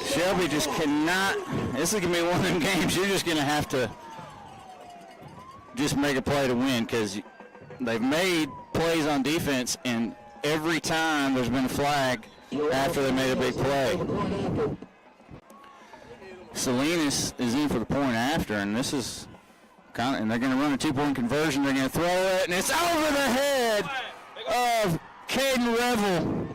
Shelby just cannot. This is going to be one of them games you're just going to have to just make a play to win, because they've made plays on defense, and every time there's been a flag after they made a big play. Salinas is in for the point after, and this is kind of, and they're going to run a 2-point conversion. They're going to throw it, and it's over the head of Caden Revel.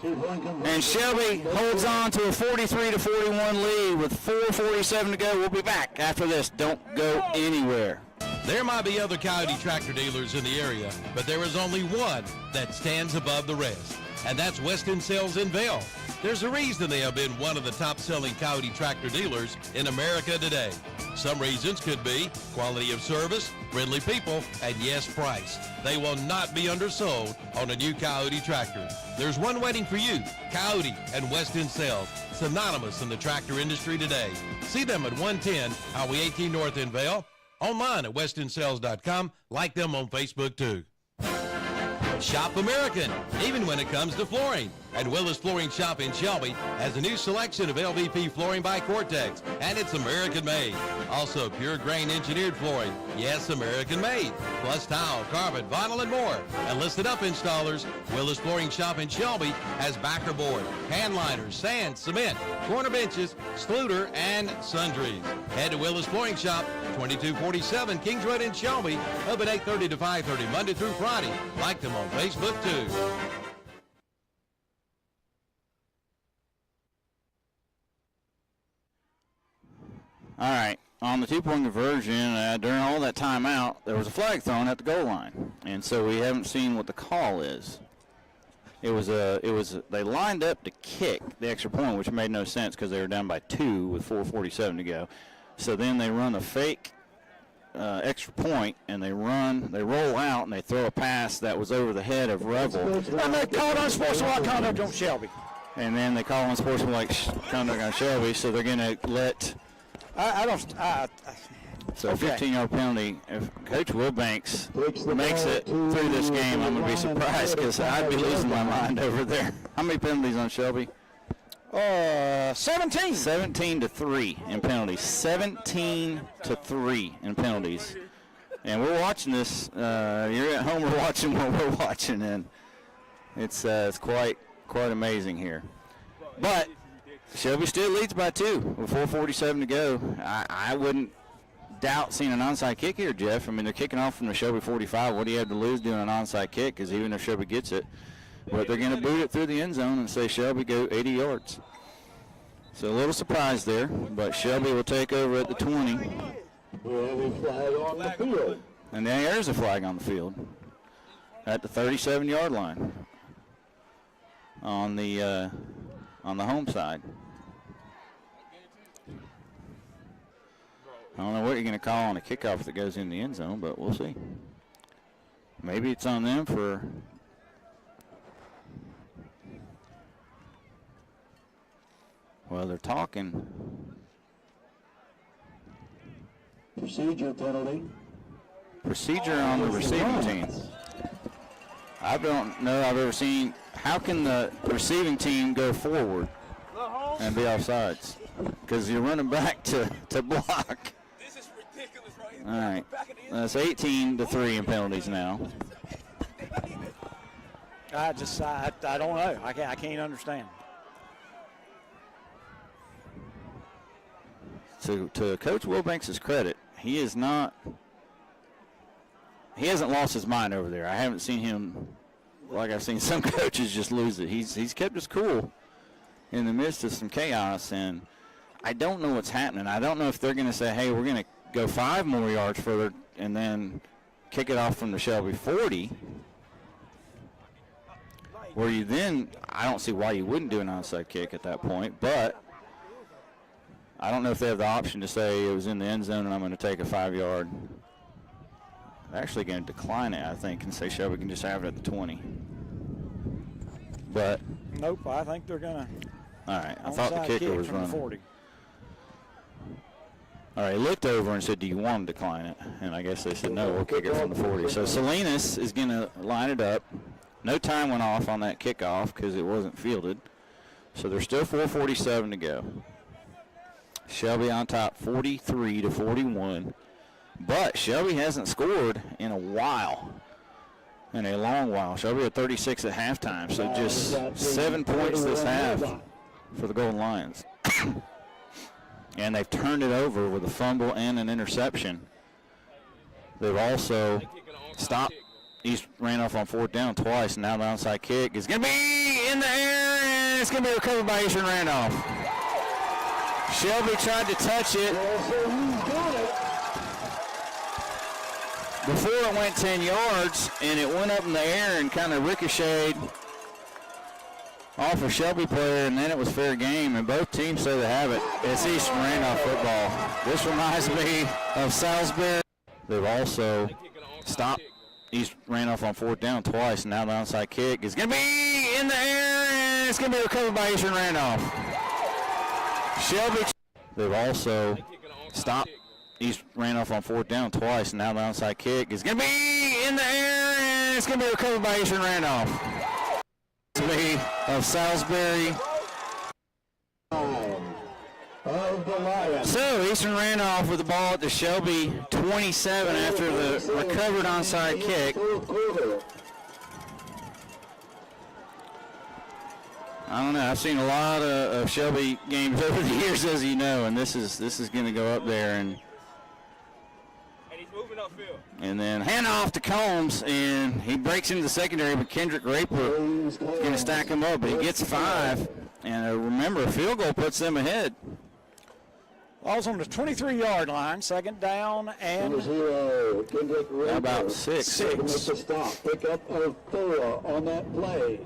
And Shelby holds on to a 43-41 lead with 4:47 to go. We'll be back after this. Don't go anywhere. There might be other Coyote tractor dealers in the area, but there is only one that stands above the rest, and that's Weston Sales in Vail. There's a reason they have been one of the top-selling Coyote tractor dealers in America today. Some reasons could be quality of service, friendly people, and yes, price. They will not be undersold on a new Coyote tractor. There's one waiting for you, Coyote and Weston Sales, synonymous in the tractor industry today. See them at 110 Highway 18 North in Vail. Online at westonsales.com. Like them on Facebook, too. Shop American, even when it comes to flooring. And Willis Flooring Shop in Shelby has a new selection of LVP flooring by Cortex, and it's American made. Also, pure grain engineered flooring, yes, American made. Plus tile, carpet, vinyl, and more. And listed up installers, Willis Flooring Shop in Shelby has backer board, hand liners, sand, cement, corner benches, Schluter, and sundries. Head to Willis Flooring Shop, 2247 Kings Road in Shelby, open 8:30 to 5:30 Monday through Friday. Like them on Facebook, too. All right, on the 2-point conversion, during all that timeout, there was a flag thrown at the goal line, and so we haven't seen what the call is. They lined up to kick the extra point, which made no sense because they were down by 2 with 4:47 to go. So then they run a fake extra point, and they roll out, and they throw a pass that was over the head of Revel. And they called unsportsmanlike conduct on Shelby. And then they call unsportsmanlike conduct on Shelby, so they're going to let. So a 15-yard penalty. If Coach Wilbanks makes it through this game, I'm going to be surprised because I'd be losing my mind over there. How many penalties on Shelby? 17. 17-3 in penalties. 17-3 in penalties. And we're watching this. You're at home. We're watching what we're watching, and it's quite amazing here. But Shelby still leads by 2 with 4:47 to go. I wouldn't doubt seeing an onside kick here, Jeff. I mean, they're kicking off from the Shelby 45. What do you have to lose doing an onside kick? Because even if Shelby gets it, but they're going to boot it through the end zone and say Shelby go 80 yards. So a little surprise there, but Shelby will take over at the 20. And there's a flag on the field at the 37-yard line on the home side. I don't know what you're going to call on a kickoff that goes in the end zone, but we'll see. Maybe it's on them for. Well, they're talking. Procedure penalty. Procedure on the receiving team. I don't know I've ever seen. How can the receiving team go forward and be offsides? Because you're running back to block. This is ridiculous, right? All right. That's 18-3 in penalties now. I don't know. I can't understand. So to Coach Wilbanks' credit, he hasn't lost his mind over there. I haven't seen him, like I've seen some coaches, just lose it. He's kept us cool in the midst of some chaos, and I don't know what's happening. I don't know if they're going to say, hey, we're going to go 5 more yards further and then kick it off from the Shelby 40, where you then, I don't see why you wouldn't do an onside kick at that point, but I don't know if they have the option to say it was in the end zone and I'm going to take a 5-yard. They're actually going to decline it, I think, and say Shelby can just have it at the 20. But nope, I think they're going to. All right, I thought the kicker was running. 40. All right, he looked over and said, do you want to decline it? And I guess they said, no, we'll kick it from the 40. So Salinas is going to line it up. No time went off on that kickoff because it wasn't fielded. So there's still 4:47 to go. Shelby on top 43-41. But Shelby hasn't scored in a while, in a long while. Shelby had 36 at halftime, so just 7 points this half for the Golden Lions. And they've turned it over with a fumble and an interception. They've also stopped East Randolph on 4th down twice, and now the onside kick is going to be in the air, and it's going to be recovered by Eastern Randolph. Shelby tried to touch it before it went 10 yards, and it went up in the air and kind of ricocheted off a Shelby player, and then it was fair game, and both teams say they have it. It's Eastern Randolph football. This reminds me of Salisbury. They've also stopped East Randolph on 4th down twice, and now the onside kick is going to be in the air, and it's going to be recovered by Eastern Randolph. Shelby, they've also stopped East Randolph on 4th down twice, and now the onside kick is going to be in the air, and it's going to be recovered by Eastern Randolph. Me of Salisbury. So Eastern Randolph with the ball at the Shelby 27 after the recovered onside kick. I don't know. I've seen a lot of Shelby games over the years, as you know, and this is going to go up there and he's moving upfield. And then hand off to Combs, and he breaks into the secondary, but Kendrick Raper is going to stack him up, but he gets 5. And remember, a field goal puts them ahead. Ball's on the 23-yard line, 2nd down, and about 6. Stop. Pick up of 4 on that play.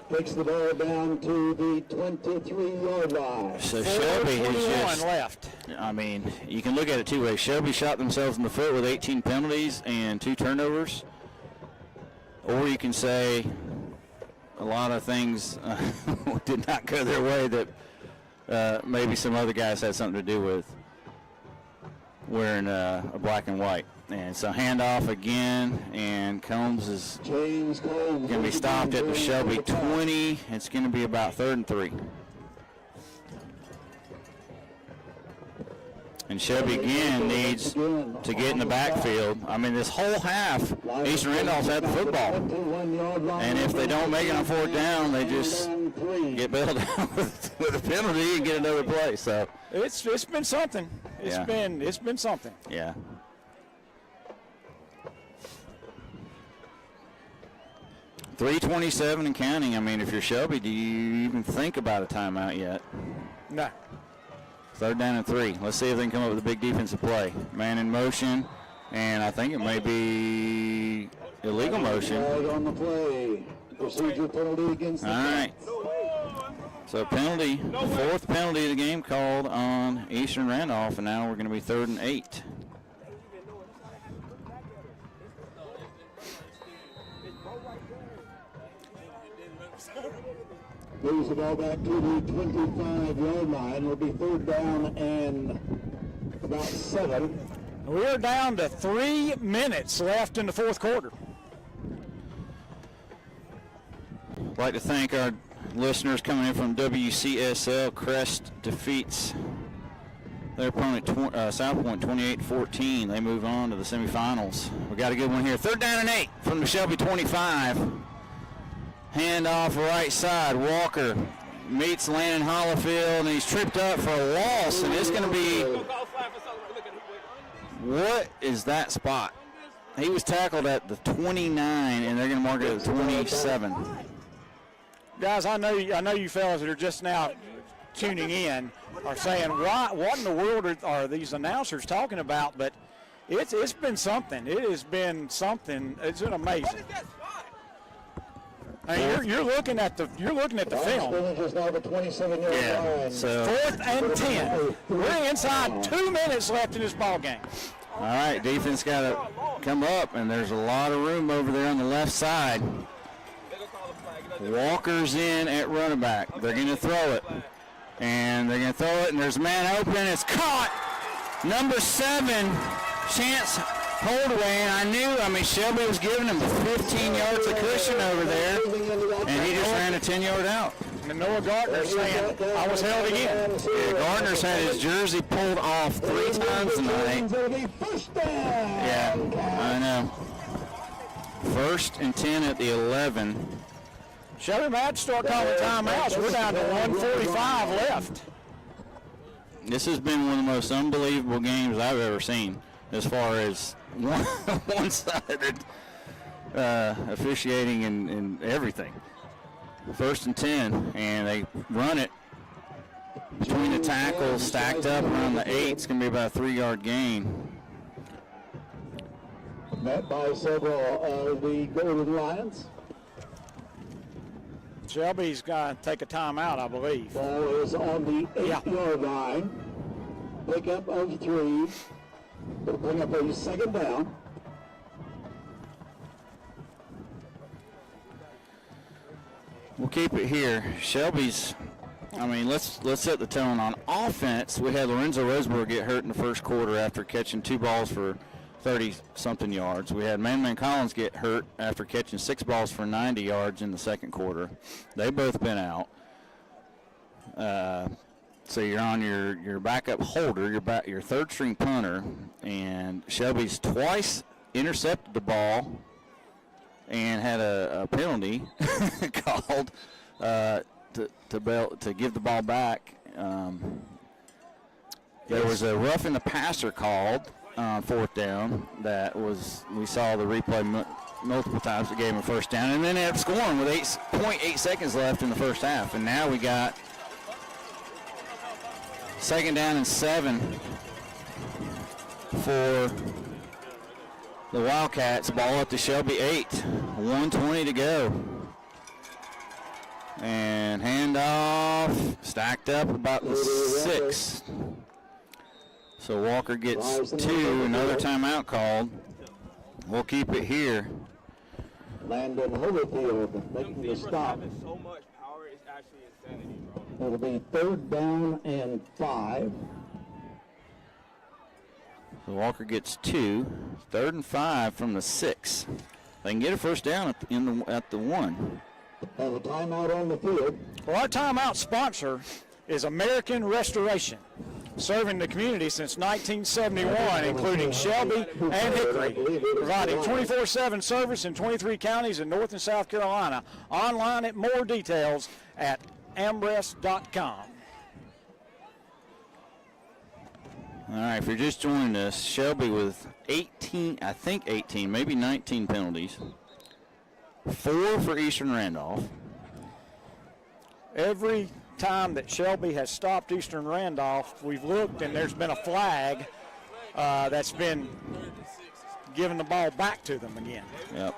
Takes the ball down to the 23-yard line. So Shelby has just left. I mean, you can look at it two ways. Shelby shot themselves in the foot with 18 penalties and 2 turnovers. Or you can say a lot of things did not go their way that maybe some other guys had something to do with wearing a black and white. And so handoff again, and Combs is going to be stopped at the Shelby 20. It's going to be about 3rd and 3. And Shelby again needs to get in the backfield. I mean, this whole half, Eastern Randolph's had the football. And if they don't make it on 4th down, they just get bailed out with a penalty and get another play. So it's been something. It's been something. Yeah. .327 and counting. I mean, if you're Shelby, do you even think about a timeout yet? No. 3rd down and 3. Let's see if they can come up with a big defensive play. Man in motion, and I think it may be illegal motion. On the play. Procedure penalty against the All right. So penalty, 4th penalty of the game called on Eastern Randolph, and now we're going to be 3rd and 8. Moves the ball back to the 25-yard line. It'll be 3rd down and about 7. We're down to 3 minutes left in the 4th quarter. I'd like to thank our listeners coming in from WCSL. Crest defeats their opponent, South Point, 28-14. They move on to the semifinals. We got a good one here. 3rd down and 8 from the Shelby 25. Hand off right side. Walker meets Landon Hollifield, and he's tripped up for a loss, and it's going to be, what is that spot? He was tackled at the 29, and they're going to mark it at the 27. Guys, I know you fellas that are just now tuning in are saying, what in the world are these announcers talking about? But it's been something. It has been something. It's been amazing. I mean, you're looking at the film. Yeah. So 4th and 10. We're inside 2 minutes left in this ball game. All right, defense got to come up, and there's a lot of room over there on the left side. Walker's in at running back. They're going to throw it. And they're going to throw it, and there's a man open. It's caught. Number 7, Chance pulled away, and I mean, Shelby was giving him 15 yards of cushion over there, and he just ran a 10-yard out. And Noah Gardner saying, I was held again. Yeah, Gardner's had his jersey pulled off 3 times tonight. Yeah, I know. 1st and 10 at the 11. Shelby might start calling timeouts. We're down to 1:45 left. This has been one of the most unbelievable games I've ever seen as far as one-sided officiating and everything. 1st and 10, and they run it between the tackles, stacked up around the 8. It's going to be about a 3-yard gain. Met by several of the Golden Lions. Shelby's going to take a timeout, I believe. Ball is on the 8-yard line. Pickup of 3. They'll bring up a 2nd down. We'll keep it here. Shelby's, I mean, let's set the tone. On offense, we had Lorenzo Roseburg get hurt in the first quarter after catching 2 balls for 30-something yards. We had Man Collins get hurt after catching 6 balls for 90 yards in the second quarter. They've both been out. So you're on your backup holder, your third-string punter, and Shelby's twice intercepted the ball and had a penalty called to give the ball back. There was a roughing the passer called on 4th down that we saw the replay multiple times. It gave him a 1st down, and then they ended up scoring with 8.8 seconds left in the first half. And now we got 2nd down and 7 for the Wildcats. Ball up to Shelby 8. 1:20 to go. And handoff stacked up about the 6. So Walker gets 2. Another timeout called. We'll keep it here. Landon Holyfield making the stop. So much power, it's actually insanity, bro. It'll be 3rd down and 5. So Walker gets 2. 3rd and 5 from the 6. They can get a 1st down at the 1. And a timeout on the field. Well, our timeout sponsor is American Restoration, serving the community since 1971, including Shelby and Hickory, providing 24/7 service in 23 counties in North and South Carolina. Online at more details at amrest.com. All right, if you're just joining us, Shelby with 18, maybe 19 penalties. 4 for Eastern Randolph. Every time that Shelby has stopped Eastern Randolph, we've looked and there's been a flag that's been giving the ball back to them again. Yep.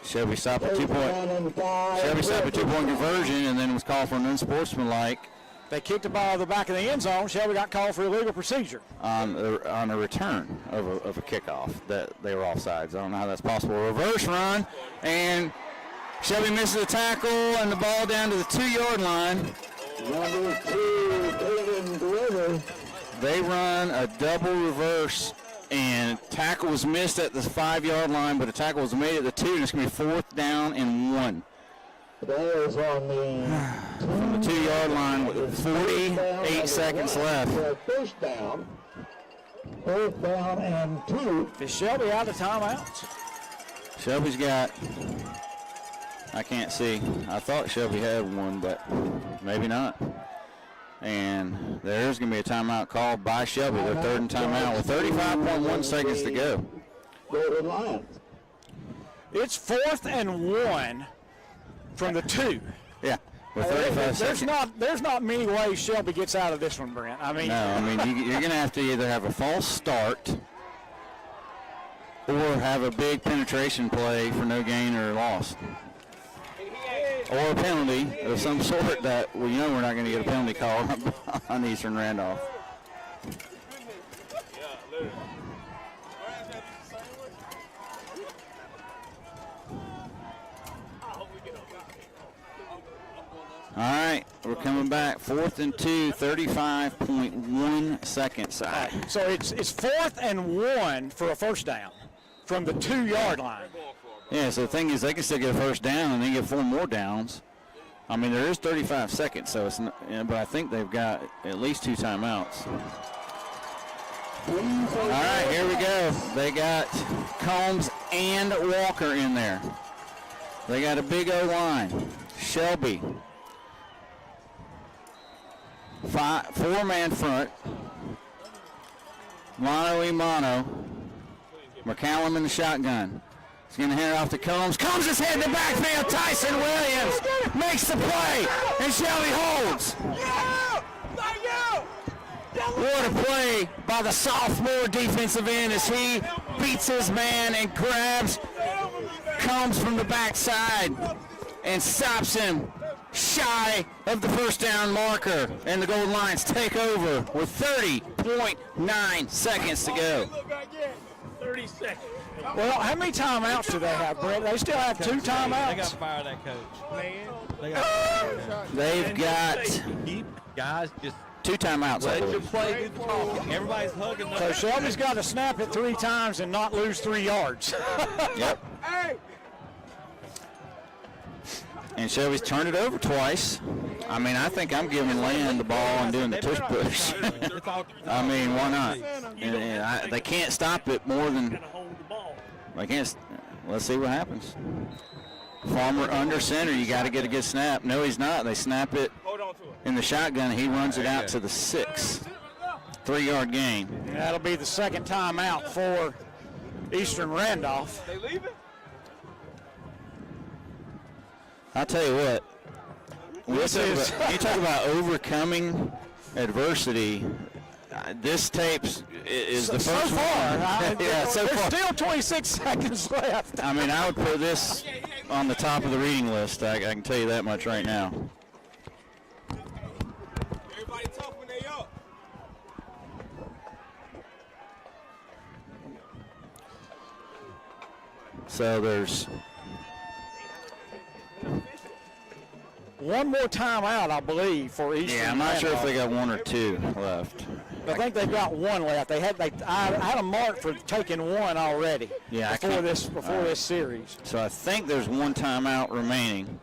Shelby stopped a 2-point. Shelby stopped a 2-point conversion and then was called for an unsportsmanlike. They kicked the ball to the back of the end zone. Shelby got called for illegal procedure. On a return of a kickoff that they were offsides. I don't know how that's possible. Reverse run, and Shelby misses the tackle and the ball down to the 2-yard line. Number 2, David Glover. They run a double reverse, and tackle was missed at the 5-yard line, but the tackle was made at the 2, and it's going to be 4th down and 1. The ball is on the From the 2-yard line with 48 seconds left. 1st down. 4th down and 2. Is Shelby out of timeouts? Shelby's got, I can't see. I thought Shelby had one, but maybe not. And there's going to be a timeout called by Shelby, their 3rd and timeout with 35.1 seconds to go. Golden Lions. It's 4th and 1 from the 2. Yeah, with 35 seconds. There's not many ways Shelby gets out of this one, Brent. I mean, you're going to have to either have a false start or have a big penetration play for no gain or loss. Or a penalty of some sort that we know we're not going to get a penalty call on Eastern Randolph. All right, we're coming back. 4th and 2, 35.1 seconds. So it's 4th and 1 for a first down from the 2-yard line. Yeah, so the thing is they can still get a first down and then get 4 more downs. I mean, there is 35 seconds, so it's not, but I think they've got at least 2 timeouts. All right, here we go. They got Combs and Walker in there. They got a big O-line. Shelby. 4-man front. Mano a mano. McCallum in the shotgun. He's going to hand it off to Combs. Combs is heading the backfield. Tyson Williams makes the play, and Shelby holds. What a play by the sophomore defensive end as he beats his man and grabs Combs from the backside and stops him shy of the first down marker. And the Golden Lions take over with 30.9 seconds to go. 30 seconds. Well, how many timeouts do they have, Brett? They still have 2 timeouts? They got to fire that coach. Man. They've got Keep guys just 2 timeouts. I let you believe. play good talking. Everybody's hugging. So Shelby's got to snap it 3 times and not lose 3 yards. Yep. And Shelby's turned it over twice. I mean, I think I'm giving Land the ball and doing the tush push. I mean, why not? And they can't stop it more than they can't. Let's see what happens. Farmer under center. You got to get a good snap. No, he's not. They snap it in the shotgun. He runs it out to the 6. 3-yard gain. And that'll be the second timeout for Eastern Randolph. They leaving? I'll tell you what. You talk about overcoming adversity. This tape is the first so far. yeah, so There's far. still 26 seconds left. I mean, I would put this on the top of the reading list. I can tell you that much right now. Everybody tough when they up. So there's one more timeout, I believe, for Eastern. I'm not sure if they Randolph. got 1 or 2 left. I think they've got 1 left. I had a mark for taking 1 already. Yeah, before this series. So I think there's 1 timeout remaining.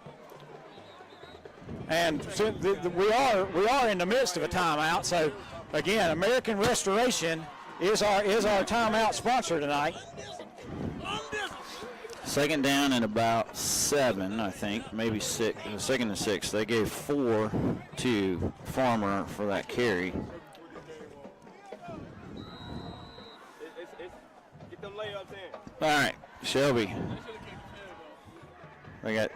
And so we are in the midst of a timeout. So again, American Restoration is our timeout sponsor tonight. Second down and about 7, I think, maybe 6. Second and 6. They gave 4 to Farmer for that carry. Get them layups in. All right, Shelby. They got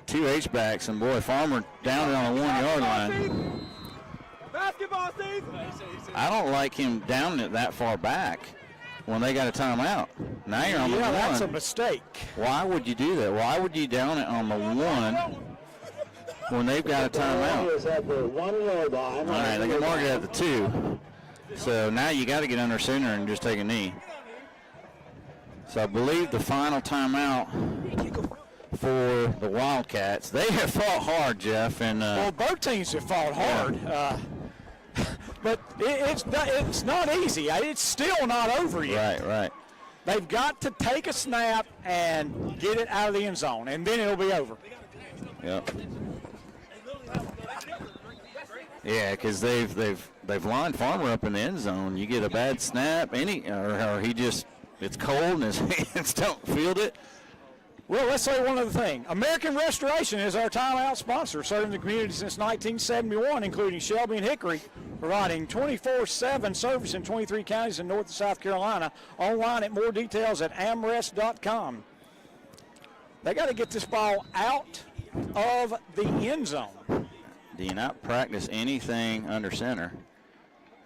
2 H-backs, and boy, Farmer down it on the 1-yard line. Basketball season. I don't like him down it that far back when they got a timeout. Now you're on the 1. That's a mistake. Why would you do that? Why would you down it on the 1 when they've got a timeout? All right, they can mark it at the 2. So now you got to get under center and just take a knee. So I believe the final timeout for the Wildcats. They have fought hard, Jeff. And well, both teams have fought hard. But it's not easy. It's still not over yet. Right. They've got to take a snap and get it out of the end zone, and then it'll be over. Yep. Yeah, because they've lined Farmer up in the end zone. You get a bad snap, or he just it's cold and his hands don't field it. Well, let's say one other thing. American Restoration is our timeout sponsor, serving the community since 1971, including Shelby and Hickory, providing 24/7 service in 23 counties in North and South Carolina. Online at more details at amrest.com. They got to get this ball out of the end zone. Do you not practice anything under center?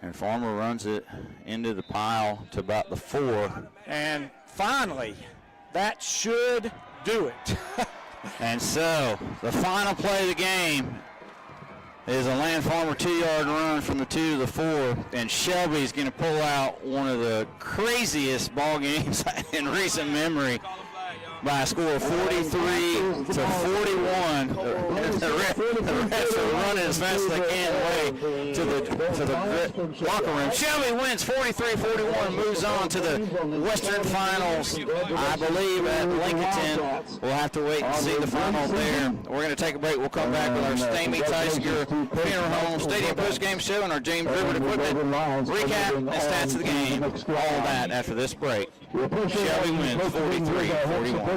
And Farmer runs it into the pile to about the 4. And finally, that should do it. And so the final play of the game is a Land Farmer 2-yard run from the 2 to the 4, and Shelby's going to pull out one of the craziest ball games in recent memory. by a score of 43 to 41. The refs are running as fast as they can away to the locker room. Shelby wins 43-41, moves on to the Western Finals, I believe, at Lincoln. We'll have to wait and see the final there. We're going to take a break. We'll come back with our Stamey Tysiger Funeral Home Stadium postgame show and our James Rivet Equipment recap and stats of the game. All that after this break. Shelby wins 43-41.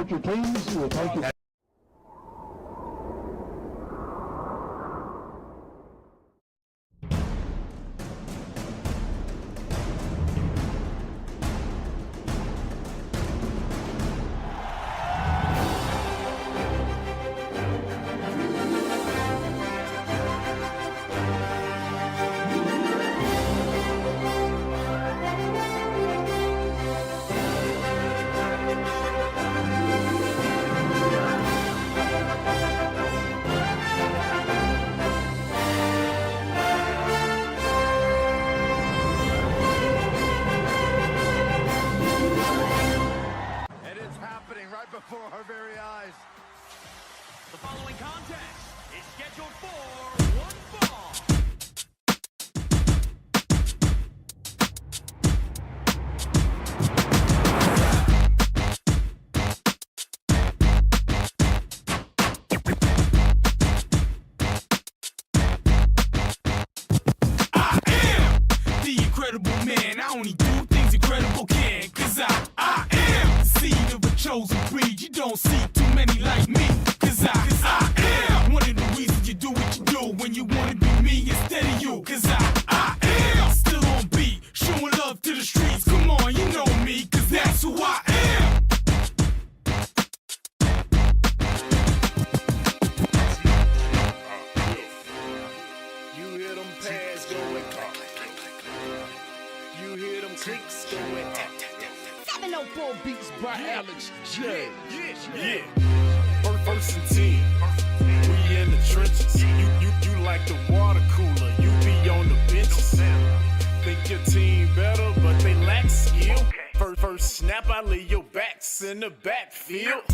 In the backfield,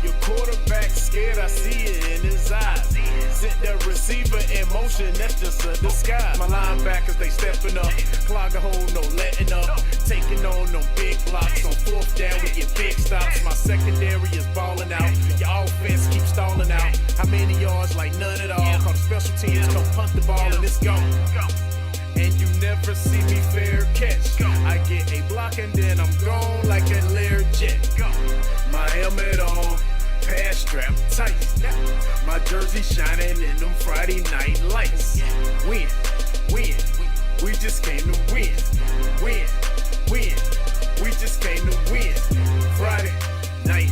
your quarterback scared, I see it in his eyes. Sent the receiver in motion, that's just a disguise. My linebackers, they stepping up, clog a hole, no letting up. Taking on them big blocks, on fourth down we get big stops. My secondary is balling out, your offense keeps stalling out. How many yards? Like none at all. Call the special teams, come punt the ball and it's gone. And you never see me fair catch. I get a block and then I'm gone like a Lear jet. My helmet on, pass strap tight. My jersey shining in them Friday night lights. Win, win, we just came to win. Win, win, we just came to win. Friday night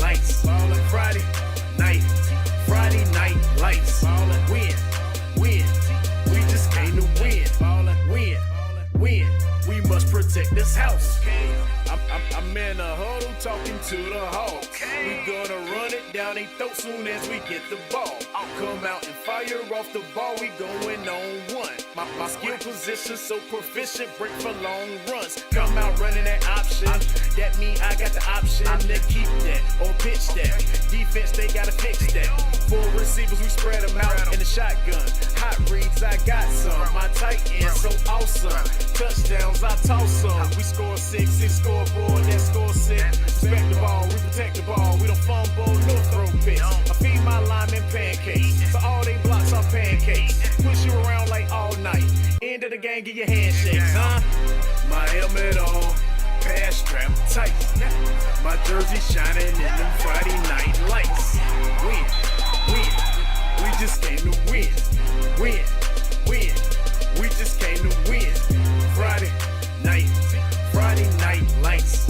lights. Friday night lights. Win, win. We just came to win, win, win. We must protect this house. I'm in a huddle talking to the Hawks. We gonna run it down their throat soon as we get the ball. Come out and fire off the ball, we going on one. My skill position so proficient, break for long runs. Come out running that option, that mean I got the option to keep that or pitch that. Defense, they gotta fix that. 4 receivers, we spread them out in the shotgun. Hot reads, I got some. My tight end so awesome. Touchdowns, I toss some. We score 6, scoreboard, that score 6. Respect the ball, we protect the ball. We don't fumble, no throw picks. I feed my linemen pancakes, so all they blocks are pancakes. Push you around like all night. End of the game, get your handshakes, huh? My helmet on, pass strap tight. My jersey shining in them Friday night lights. Win, win, we just came to win. Win, win, we just came to win. Friday night lights.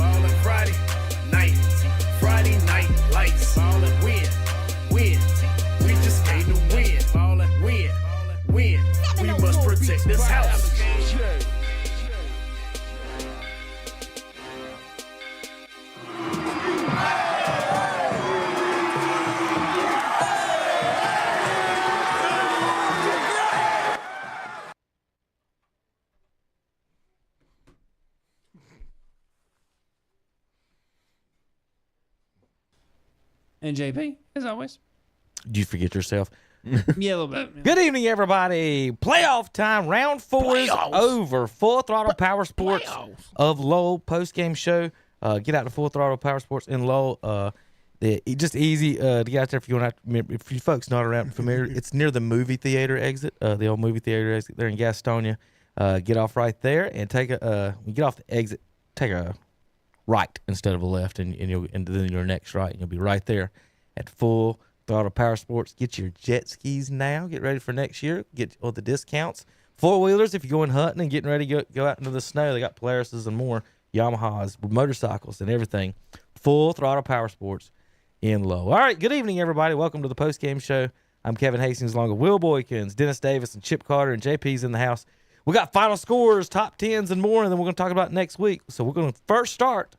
Friday night lights. Win, win, we just came to win. Win, win, we must protect this house. And JP, as always. Did you forget yourself? Yeah, a little bit. Yeah. Good evening, everybody. Playoff time. Round 4 is over. Full Throttle Powersports of Lowell post-game show. Get out to Full Throttle Powersports in Lowell. Just easy to get out there if you want to. If you folks not around familiar, it's near the movie theater exit, the old movie theater exit there in Gastonia. Get off right there and take a. You get off the exit, take a right instead of a left, and then your next right, and you'll be right there at Full Throttle Powersports. Get your jet skis now. Get ready for next year. Get all the discounts. 4-wheelers, if you're going hunting and getting ready to go out into the snow, they got Polaris's and more. Yamahas, motorcycles, and everything. Full Throttle Powersports in Low. All right, good evening, everybody. Welcome to the post-game show. I'm Kevin Hastings, along with Will Boykins, Dennis Davis, and Chip Carter, and JP's in the house. We got final scores, top 10s, and more, and then we're going to talk about next week. So we're going to first start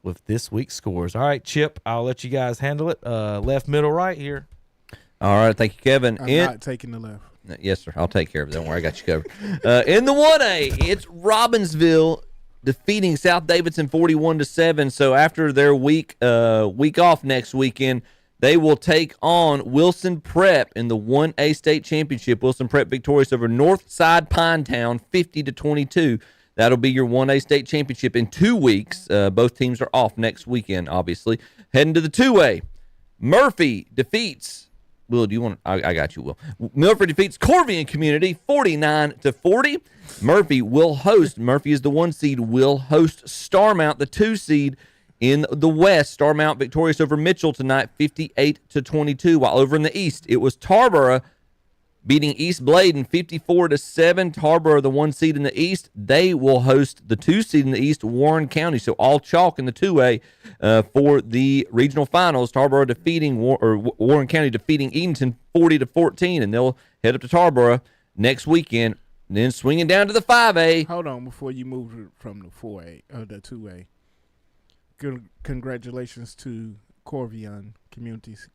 with this week's scores. All right, Chip, I'll let you guys handle it. Left, middle, right here. All right, thank you, Kevin. I'm not taking the left. Yes, sir. I'll take care of it. Don't worry, I got you covered. In the 1A, it's Robbinsville defeating South Davidson 41-7. So after their week off next weekend, they will take on Wilson Prep in the 1A state championship. Wilson Prep victorious over Northside Pinetown 50-22. That'll be your 1A state championship in 2 weeks. Both teams are off next weekend, obviously. Heading to the 2A, Murphy defeats. Will, do you want? I got you, Will. Murphy defeats Corvian Community 49-40. Murphy is the 1 seed, will host Starmount, the 2 seed in the West. Starmount victorious over Mitchell tonight 58-22. While over in the East, it was Tarboro beating East Bladen 54-7. Tarboro, the 1 seed in the East, they will host the 2 seed in the East, Warren County. So all chalk in the 2A for the regional finals. Tarboro defeating Warren County defeating Edenton 40-14, and they'll head up to Tarboro next weekend. Then swinging down to the 5A. Hold on, before you move from the 4A or the 2A. Congratulations to Corvian Communities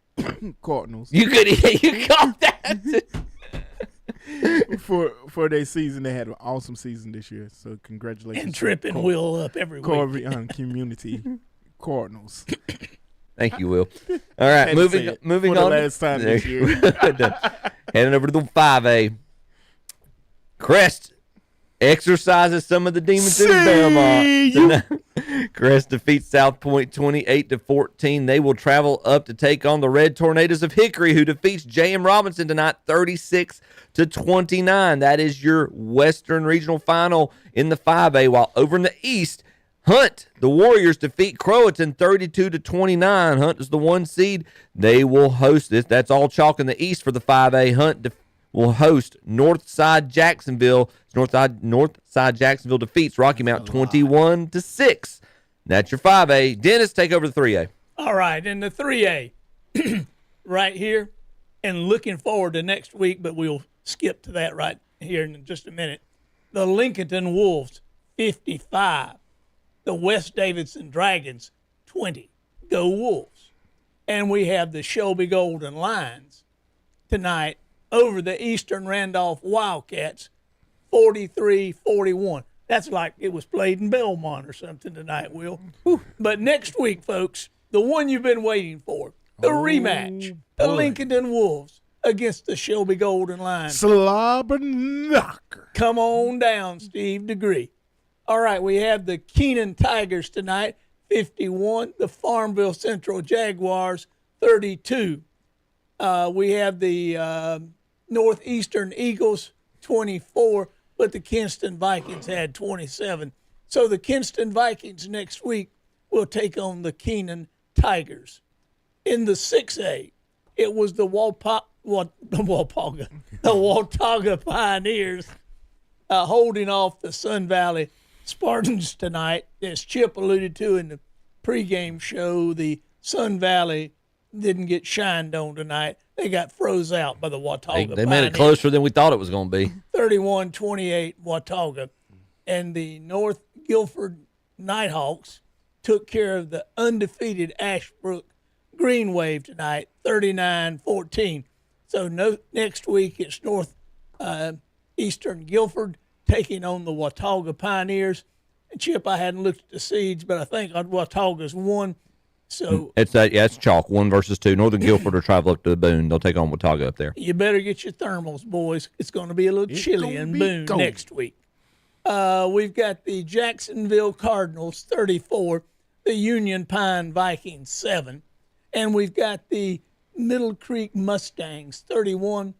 Cardinals. You caught that. For their season, they had an awesome season this year. So congratulations. And tripping Will up every week. Corvian Community Cardinals. Thank you, Will. All right, moving on. The last time this year. Heading over to the 5A. Crest exercises some of the demons in Belmont. Crest defeats South Point 28-14. They will travel up to take on the Red Tornadoes of Hickory, who defeats J.M. Robinson tonight 36-29. That is your Western Regional Final in the 5A. While over in the East, Hunt, the Warriors defeat Croatan 32-29. Hunt is the 1 seed. They will host this. That's all chalk in the East for the 5A. Hunt will host Northside Jacksonville. Northside Jacksonville defeats Rocky Mount 21-6. That's your 5A. Dennis, take over the 3A. All right, in the 3A, right here, and looking forward to next week, but we'll skip to that right here in just a minute. The Lincolnton Wolves, 55. The West Davidson Dragons, 20. Go Wolves. And we have the Shelby Golden Lions tonight over the Eastern Randolph Wildcats, 43-41. That's like it was played in Belmont or something tonight, Will. But next week, folks, the one you've been waiting for, the rematch, the Lincolnton Wolves against the Shelby Golden Lions. Slobber knocker. Come on down, Steve Degree. All right, we have the Keenan Tigers tonight, 51. The Farmville Central Jaguars, 32. We have the Northeastern Eagles, 24. But the Kinston Vikings had 27. So the Kinston Vikings next week will take on the Keenan Tigers. In the 6A, it was the Watauga Pioneers holding off the Sun Valley Spartans tonight. As Chip alluded to in the pregame show, the Sun Valley didn't get shined on tonight. They got froze out by the Watauga. They made it closer than we thought it was going to be. 31-28 Watauga. And the North Guilford Nighthawks took care of the undefeated Ashbrook Green Wave tonight, 39-14. So next week it's North Eastern Guilford taking on the Watauga Pioneers. And Chip, I hadn't looked at the seeds, but I think Watauga's 1. So it's chalk, 1 versus 2. Northern Guilford will travel up to Boone. They'll take on Watauga up there. you better get your thermals, boys. It's going to be a little chilly in Boone next week. We've got the Jacksonville Cardinals 34, the Union Pine Vikings 7, and we've got the Middle Creek Mustangs 31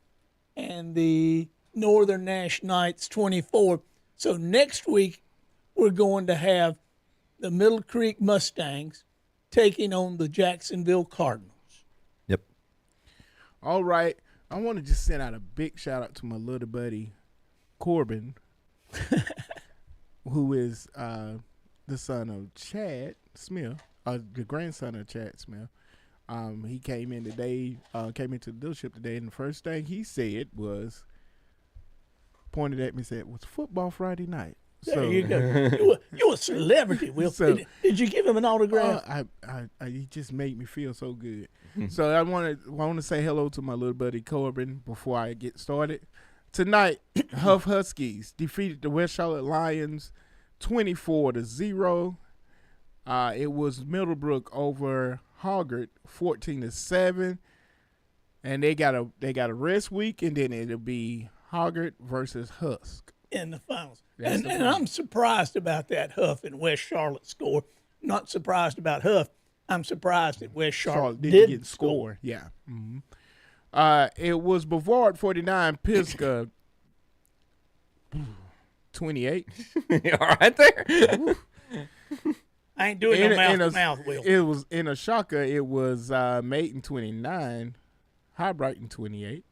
and the Northern Nash Knights 24. So next week we're going to have the Middle Creek Mustangs taking on the Jacksonville Cardinals. Yep. All right. I want to just send out a big shout out to my little buddy Corbin, who is the son of Chad Smith, the grandson of Chad Smith. He came in today, came into the dealership today, and the first thing he said was, pointed at me and said, "Was football Friday night?" There you go. You're a celebrity, Will. So, did you give him an autograph? He just made me feel so good. So I want to say hello to my little buddy Corbin before I get started. Tonight, Huff Huskies defeated the West Charlotte Lions 24-0. It was Middlebrook over Hoggard 14-7, and they got a rest week, and then it'll be Hoggard versus Husk in the finals. And I'm surprised about that Huff and West Charlotte score. Not surprised about Huff. I'm surprised that West Charlotte didn't score. Yeah. Mm-hmm. It was Brevard 49, Pisgah 28. All right there. I ain't doing no mouth, Will. It was in a shocker. It was Maiden 29, High Brighton 28.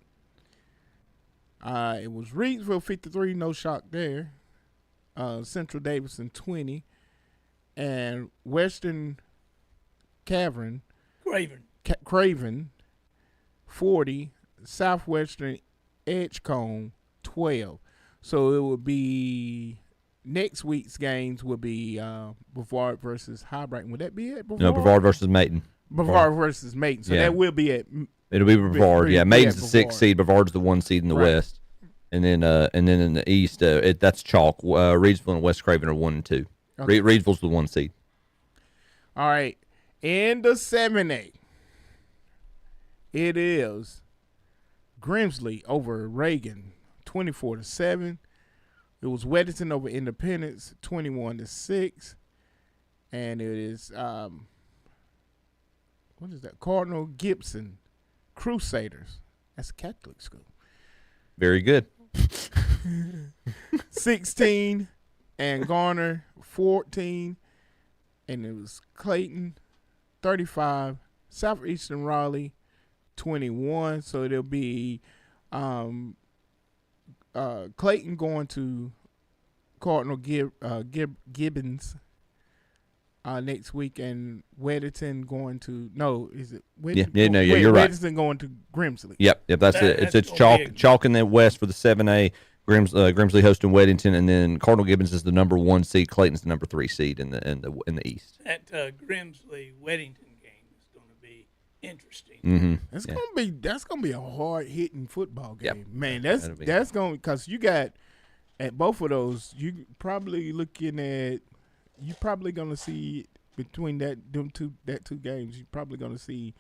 It was Reedsville 53, no shock there. Central Davidson 20, and Western Craven 40, Southwestern Edgecombe 12. So it would be next week's games will be Brevard versus High Brighton. Would that be it? No, Brevard versus Maiden. Brevard versus Maiden. So that will be at. It'll be Brevard. Yeah, Maiden's the 6th seed. Brevard's the 1 seed in the West. And then in the East, that's chalk. Reedsville and West Craven are 1 and 2. Okay. Reedsville's the 1 seed. All right. In the 7A, it is Grimsley over Reagan, 24-7. It was Weddington over Independence, 21-6. And it is what is that? Cardinal Gibson Crusaders. That's a Catholic school. Very good. 16 and Garner 14, and it was Clayton 35, Southeastern Raleigh 21. So it'll be Clayton going to Cardinal Gibbons next week, and Weddington going to you're right. Weddington going to Grimsley. Yep, that's it. It's chalk in the West for the 7A. Grimsley hosting Weddington, and then Cardinal Gibbons is the number 1 seed. Clayton's the number 3 seed in the East. That Grimsley Weddington game is going to be interesting. Mm-hmm. That's gonna be a hard hitting football game, yep. Man. That's going because you got at both of those. You probably looking at. You're probably gonna see between that two games. You're probably gonna see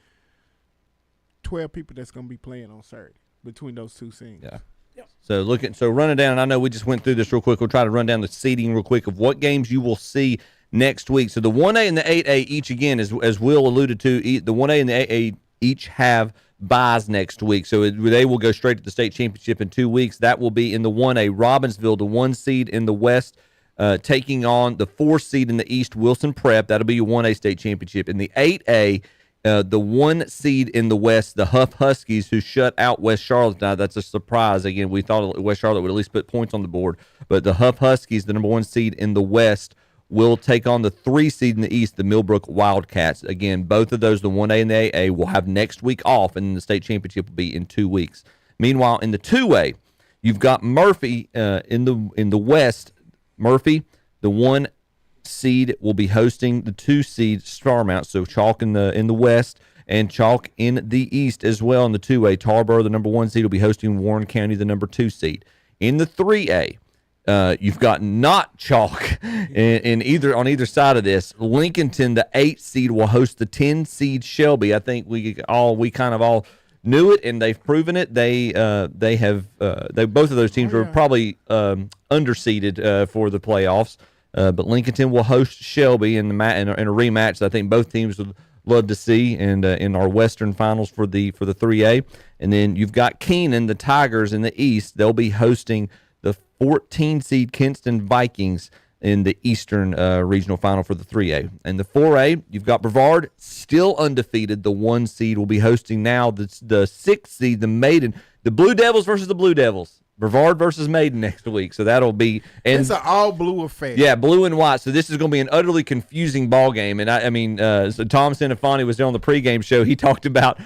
12 people that's gonna be playing on Saturday between those two scenes. Yeah. Yep. So running down. I know we just went through this real quick. We'll try to run down the seeding real quick of what games you will see next week. So the 1A and the 8A each, again, as Will alluded to, the 1A and the 8A each have buys next week. So they will go straight to the state championship in 2 weeks. That will be in the 1A. Robbinsville, the 1 seed in the West, taking on the 4 seed in the East, Wilson Prep. That'll be your 1A state championship. In the 8A, the 1 seed in the West, the Huff Huskies, who shut out West Charlotte. Now, that's a surprise. Again, we thought West Charlotte would at least put points on the board. But the Huff Huskies, the number 1 seed in the West, will take on the 3 seed in the East, the Millbrook Wildcats. Again, both of those, the 1A and the 8A, will have next week off, and the state championship will be in 2 weeks. Meanwhile, in the 2A, you've got Murphy in the West. Murphy, the 1 seed, will be hosting the 2 seed Starmount. So chalk in the West and chalk in the East as well. In the 2A, Tarboro, the number 1 seed, will be hosting Warren County, the number 2 seed. In the 3A, You've got not chalk on either side of this. Lincolnton, the 8 seed, will host the 10 seed Shelby. I think we kind of all knew it, and they've proven it. They both of those teams were probably underseeded for the playoffs. But Lincolnton will host Shelby in a rematch that I think both teams would love to see, and in our Western Finals for the 3A. And then you've got Keenan, the Tigers in the East. They'll be hosting the 14 seed Kinston Vikings in the Eastern Regional Final for the 3A. And the 4A, you've got Brevard, still undefeated. The 1 seed will be hosting now the 6 seed, the Maiden. The Blue Devils versus the Blue Devils. Brevard versus Maiden next week. So that'll be... And it's an all-blue affair. Yeah, blue and white. So this is going to be an utterly confusing ball game. And so Tom Sinafani was there on the pregame show. He talked about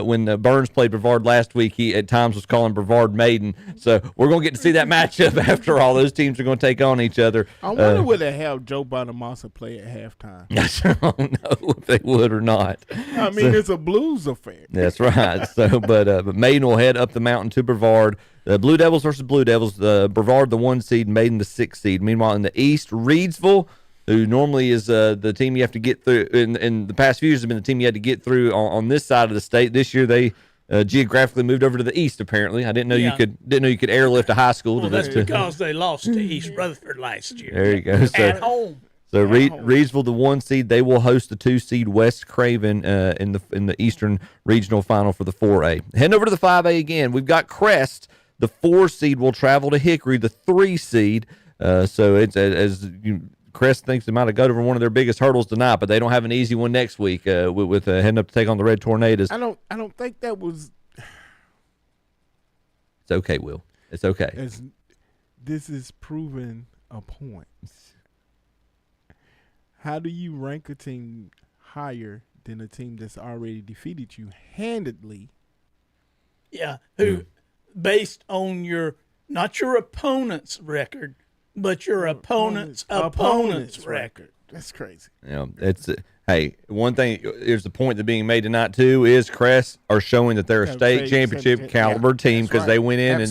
when Burns played Brevard last week, he at times was calling Brevard Maiden. So we're going to get to see that matchup after all. Those teams are going to take on each other. I wonder would they have Joe Bonamassa play at halftime? I don't know if they would or not. I mean, it's a blues affair. That's right. So, but Maiden will head up the mountain to Brevard. Blue Devils versus Blue Devils. Brevard, the 1 seed, Maiden, the 6 seed. Meanwhile, in the East, Reidsville, who normally is the team you have to get through. In the past few years, have been the team you had to get through on this side of the state. This year, they geographically moved over to the East. Apparently, I didn't know you could airlift a high school. Well, that's because they lost to East Rutherford last year. There you go. So, at home. So Reidsville, the 1 seed, they will host the 2 seed West Craven in the Eastern Regional Final for the 4A. Heading over to the 5A again, we've got Crest. The 4 seed will travel to Hickory, the 3 seed. So it's Crest thinks they might have got over one of their biggest hurdles tonight, but they don't have an easy one next week with heading up to take on the Red Tornadoes. I don't think that was. It's okay, Will. It's okay. This is proving a point. How do you rank a team higher than a team that's already defeated you handedly? Yeah, based on not your opponent's record, but your opponent's record. That's crazy. Yeah, hey, one thing, here's the point that's being made tonight too, is Crest are showing that they're a state championship caliber team because they went in and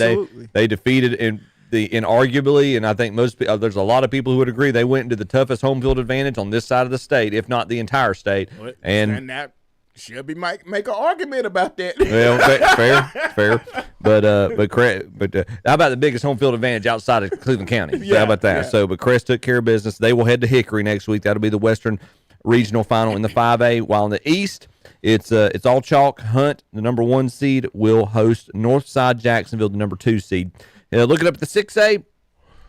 they defeated inarguably, and I think there's a lot of people who would agree they went into the toughest home field advantage on this side of the state, if not the entire state. And that Shelby might make an argument about that. Well, fair. But how about the biggest home field advantage outside of Cleveland County? So how about that? Yeah. So, but Crest took care of business. They will head to Hickory next week. That'll be the Western Regional Final in the 5A. While in the East, it's all chalk. Hunt, the number 1 seed, will host Northside Jacksonville, the number 2 seed. Looking up at the 6A,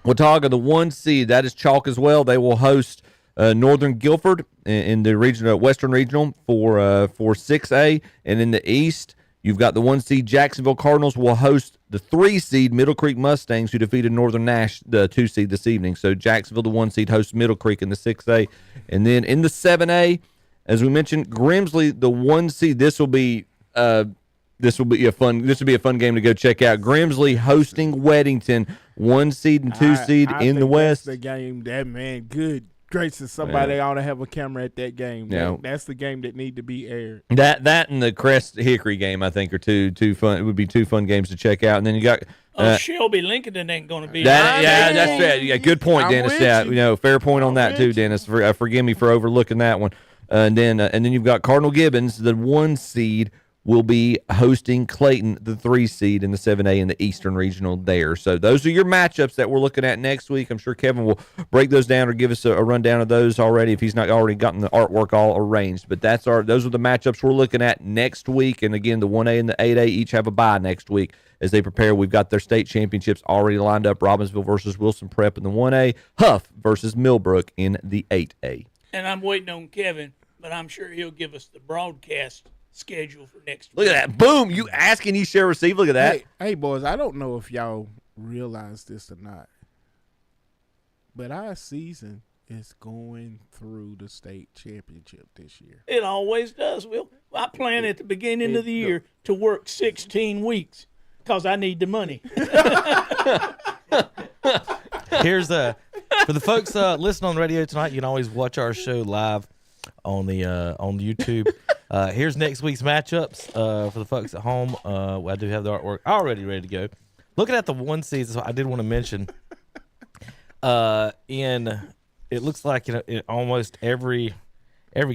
Watauga, the 1 seed, that is chalk as well. They will host Northern Guilford in the Western Regional for 6A. And in the East, you've got the 1 seed Jacksonville Cardinals will host the 3 seed Middle Creek Mustangs, who defeated Northern Nash, the 2 seed this evening. So Jacksonville, the 1 seed, hosts Middle Creek in the 6A. And then in the 7A, as we mentioned, Grimsley, the 1 seed. This will be a fun game to go check out. Grimsley hosting Weddington, 1 seed and 2 seed in the West. That's the game that, man, good gracious, somebody ought to have a camera at that game. Yeah. That's the game that need to be aired. That and the Crest Hickory game, I think, are two fun. It would be 2 fun games to check out. And then you got Shelby Lincoln ain't going to be. That's fair. Yeah, good point, Dennis. Yeah, fair point on that too, Dennis. Forgive me for overlooking that one. And then you've got Cardinal Gibbons, the 1 seed, will be hosting Clayton, the 3 seed in the 7A in the Eastern Regional there. So those are your matchups that we're looking at next week. I'm sure Kevin will break those down or give us a rundown of those already if he's not already gotten the artwork all arranged. But those are the matchups we're looking at next week. And again, the 1A and the 8A each have a bye next week as they prepare. We've got their state championships already lined up. Robbinsville versus Wilson Prep in the 1A, Huff versus Millbrook in the 8A. And I'm waiting on Kevin, but I'm sure he'll give us the broadcast schedule for next week. Look at that. Boom. You ask and you shall receive. Look at that. Hey, boys, I don't know if y'all realize this or not, but our season is going through the state championship this year. It always does, Will. I plan at the beginning of the year to work 16 weeks because I need the money. Here's for the folks listening on the radio tonight, you can always watch our show live on the YouTube. Here's next week's matchups for the folks at home. I do have the artwork already ready to go. Looking at the 1 seed, I did want to mention It looks like in almost every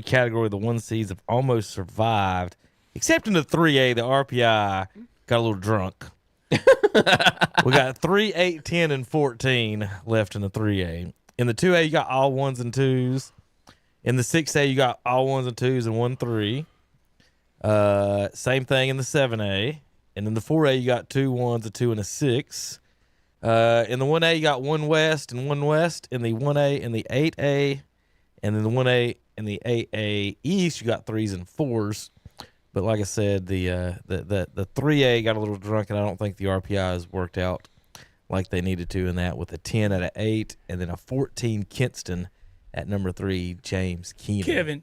category, the 1 seeds have almost survived, except in the 3A. The RPI got a little drunk. We got 3, 8, 10, and 14 left in the 3A. In the 2A, you got all 1s and 2s. In the 6A, you got all 1s and 2s and 1 3. Same thing in the 7A. And in the 4A, you got 2 1s, a 2, and a 6. In the 1A, you got 1 West and 1 West. In the 1A and the 8A, and in the 1A and the 8A East, you got 3s and 4s. But like I said, the 3A got a little drunk, and I don't think the RPI has worked out like they needed to in that, with a 10 out of 8, and then a 14 Kinston at number 3, James Keenan. Kevin,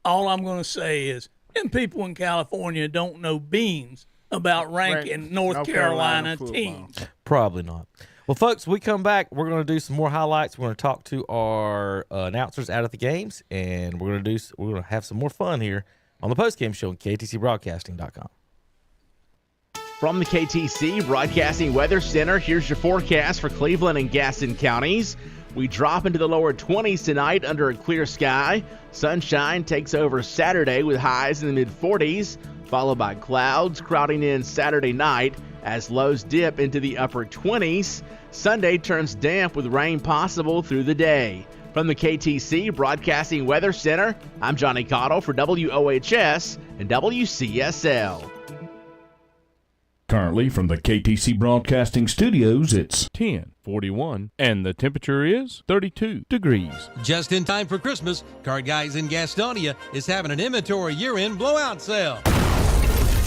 all I'm going to say is, them people in California don't know beans about ranking North Carolina teams. Probably not. Well, folks, we come back, we're going to do some more highlights. We're going to talk to our announcers out at the games, and we're going to have some more fun here on the postgame show on KTCBroadcasting.com. From the KTC Broadcasting Weather Center, here's your forecast for Cleveland and Gaston counties. We drop into the lower 20s tonight under a clear sky. Sunshine takes over Saturday with highs in the mid-40s, followed by clouds crowding in Saturday night as lows dip into the upper 20s. Sunday turns damp with rain possible through the day. From the KTC Broadcasting Weather Center, I'm Johnny Cottle for WOHS and WCSL. Currently from the KTC Broadcasting Studios, it's 10:41, and the temperature is 32 degrees. Just in time for Christmas, Card Guys in Gastonia is having an inventory year-end blowout sale.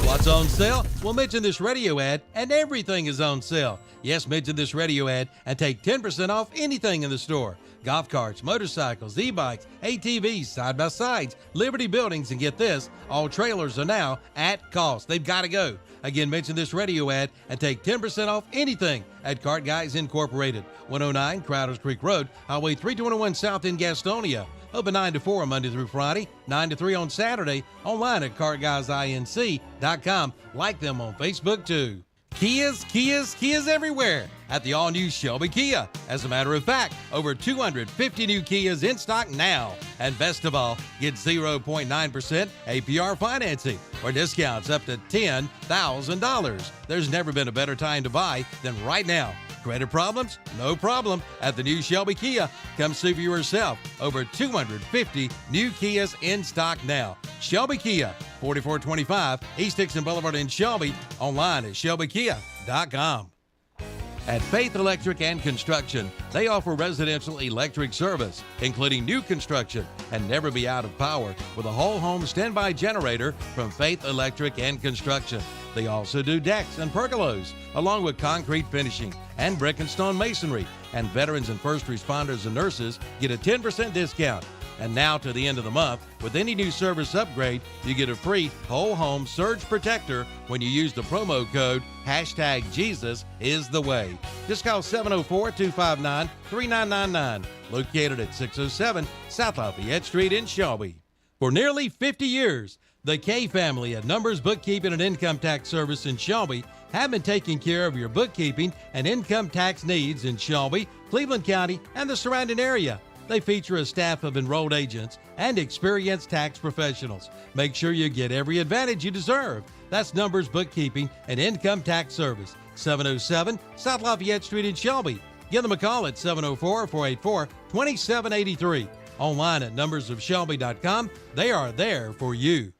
What's on sale? Well, mention this radio ad and everything is on sale. Yes, mention this radio ad and take 10% off anything in the store. Golf carts, motorcycles, e-bikes, ATVs, side-by-sides, Liberty buildings, and get this, all trailers are now at cost. They've got to go. Again, mention this radio ad and take 10% off anything at Cart Guys Incorporated, 109 Crowders Creek Road, Highway 321 South in Gastonia. Open 9 to 4 Monday through Friday, 9 to 3 on Saturday. Online at CartGuysINC.com. Like them on Facebook too. Kias everywhere at the all-new Shelby Kia. As a matter of fact, over 250 new Kias in stock now. And best of all, get 0.9% APR financing or discounts up to $10,000. There's never been a better time to buy than right now. Credit problems? No problem. At the new Shelby Kia, come see for yourself. Over 250 new Kias in stock now. Shelby Kia, 4425 East Dixon Boulevard in Shelby. Online at shelbykia.com. At Faith Electric and Construction, they offer residential electric service, including new construction, and never be out of power with a whole home standby generator from Faith Electric and Construction. They also do decks and pergolas, along with concrete finishing and brick and stone masonry. And veterans and first responders and nurses get a 10% discount. And now to the end of the month, with any new service upgrade, you get a free whole home surge protector when you use the promo code #JesusIsTheWay. Just call 704-259-3999, located at 607 South Lafayette Street in Shelby. For nearly 50 years, the K family at Numbers Bookkeeping and Income Tax Service in Shelby have been taking care of your bookkeeping and income tax needs in Shelby, Cleveland County, and the surrounding area. They feature a staff of enrolled agents and experienced tax professionals. Make sure you get every advantage you deserve. That's Numbers Bookkeeping and Income Tax Service, 707 South Lafayette Street in Shelby. Give them a call at 704-484-2783. Online at numbersofshelby.com. They are there for you.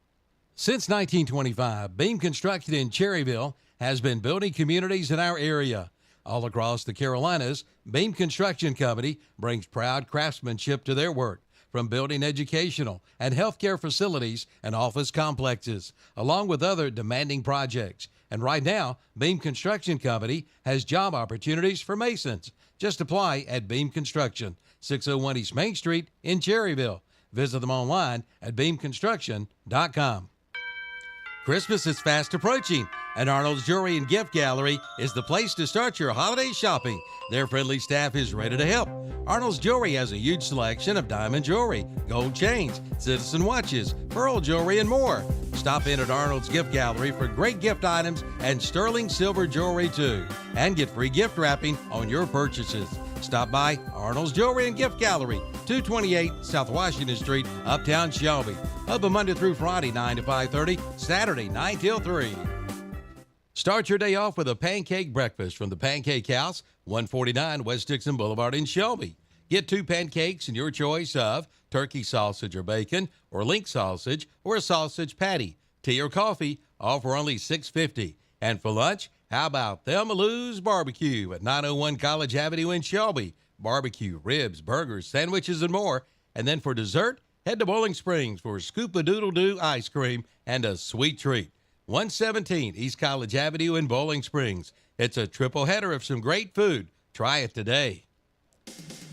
Since 1925, Beam Construction in Cherryville has been building communities in our area. All across the Carolinas, Beam Construction Company brings proud craftsmanship to their work, from building educational and healthcare facilities and office complexes, along with other demanding projects. And right now, Beam Construction Company has job opportunities for masons. Just apply at Beam Construction, 601 East Main Street in Cherryville. Visit them online at beamconstruction.com. Christmas is fast approaching, and Arnold's Jewelry and Gift Gallery is the place to start your holiday shopping. Their friendly staff is ready to help. Arnold's Jewelry has a huge selection of diamond jewelry, gold chains, citizen watches, pearl jewelry, and more. Stop in at Arnold's Gift Gallery for great gift items and sterling silver jewelry too. And get free gift wrapping on your purchases. Stop by Arnold's Jewelry and Gift Gallery, 228 South Washington Street, Uptown Shelby. Open Monday through Friday, 9 to 5:30, Saturday, 9 till 3. Start your day off with a pancake breakfast from the Pancake House, 149 West Dixon Boulevard in Shelby. Get 2 pancakes and your choice of turkey sausage or bacon, or link sausage, or a sausage patty. Tea or coffee, all for only $6.50. And for lunch, how about Thelma Lou's Barbecue at 901 College Avenue in Shelby. Barbecue, ribs, burgers, sandwiches, and more. And then for dessert, head to Bowling Springs for Scoop-a-Doodle-Doo ice cream and a sweet treat. 117 East College Avenue in Bowling Springs. It's a triple header of some great food. Try it today.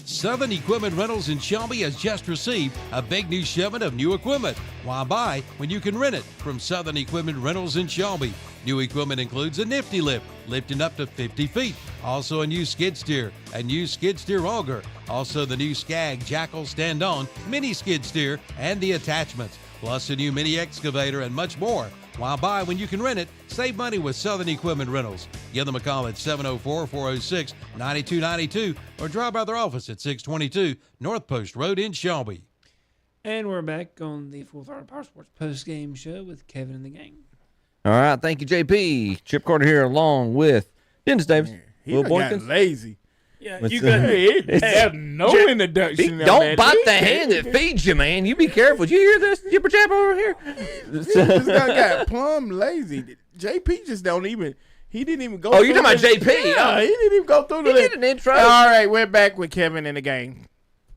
Southern Equipment Rentals in Shelby has just received a big new shipment of new equipment. Why buy when you can rent it from Southern Equipment Rentals in Shelby? New equipment includes a nifty lift, lifting up to 50 feet. Also a new skid steer, a new skid steer auger. Also the new Skag Jackal stand-on mini skid steer and the attachments. Plus a new mini excavator and much more. Why buy when you can rent it? Save money with Southern Equipment Rentals. Give them a call at 704-406-9292 or drop by their office at 622 North Post Road in Shelby. And we're back on the Full Throttle Powersports post-game show with Kevin and the gang. All right, thank you, JP. Chip Carter here along with Dennis Davis. He done got lazy. Yeah, Let's you see. got Have no introduction. on Don't that. bite the hand that feeds you, man. You be careful. Did you hear this, Jipper Chap over here? He just got plumb lazy. JP just don't even. He didn't even go. Oh, you're through talking about the- JP? Yeah, he didn't even go through He the. did an intro. All right, we're back with Kevin in the game.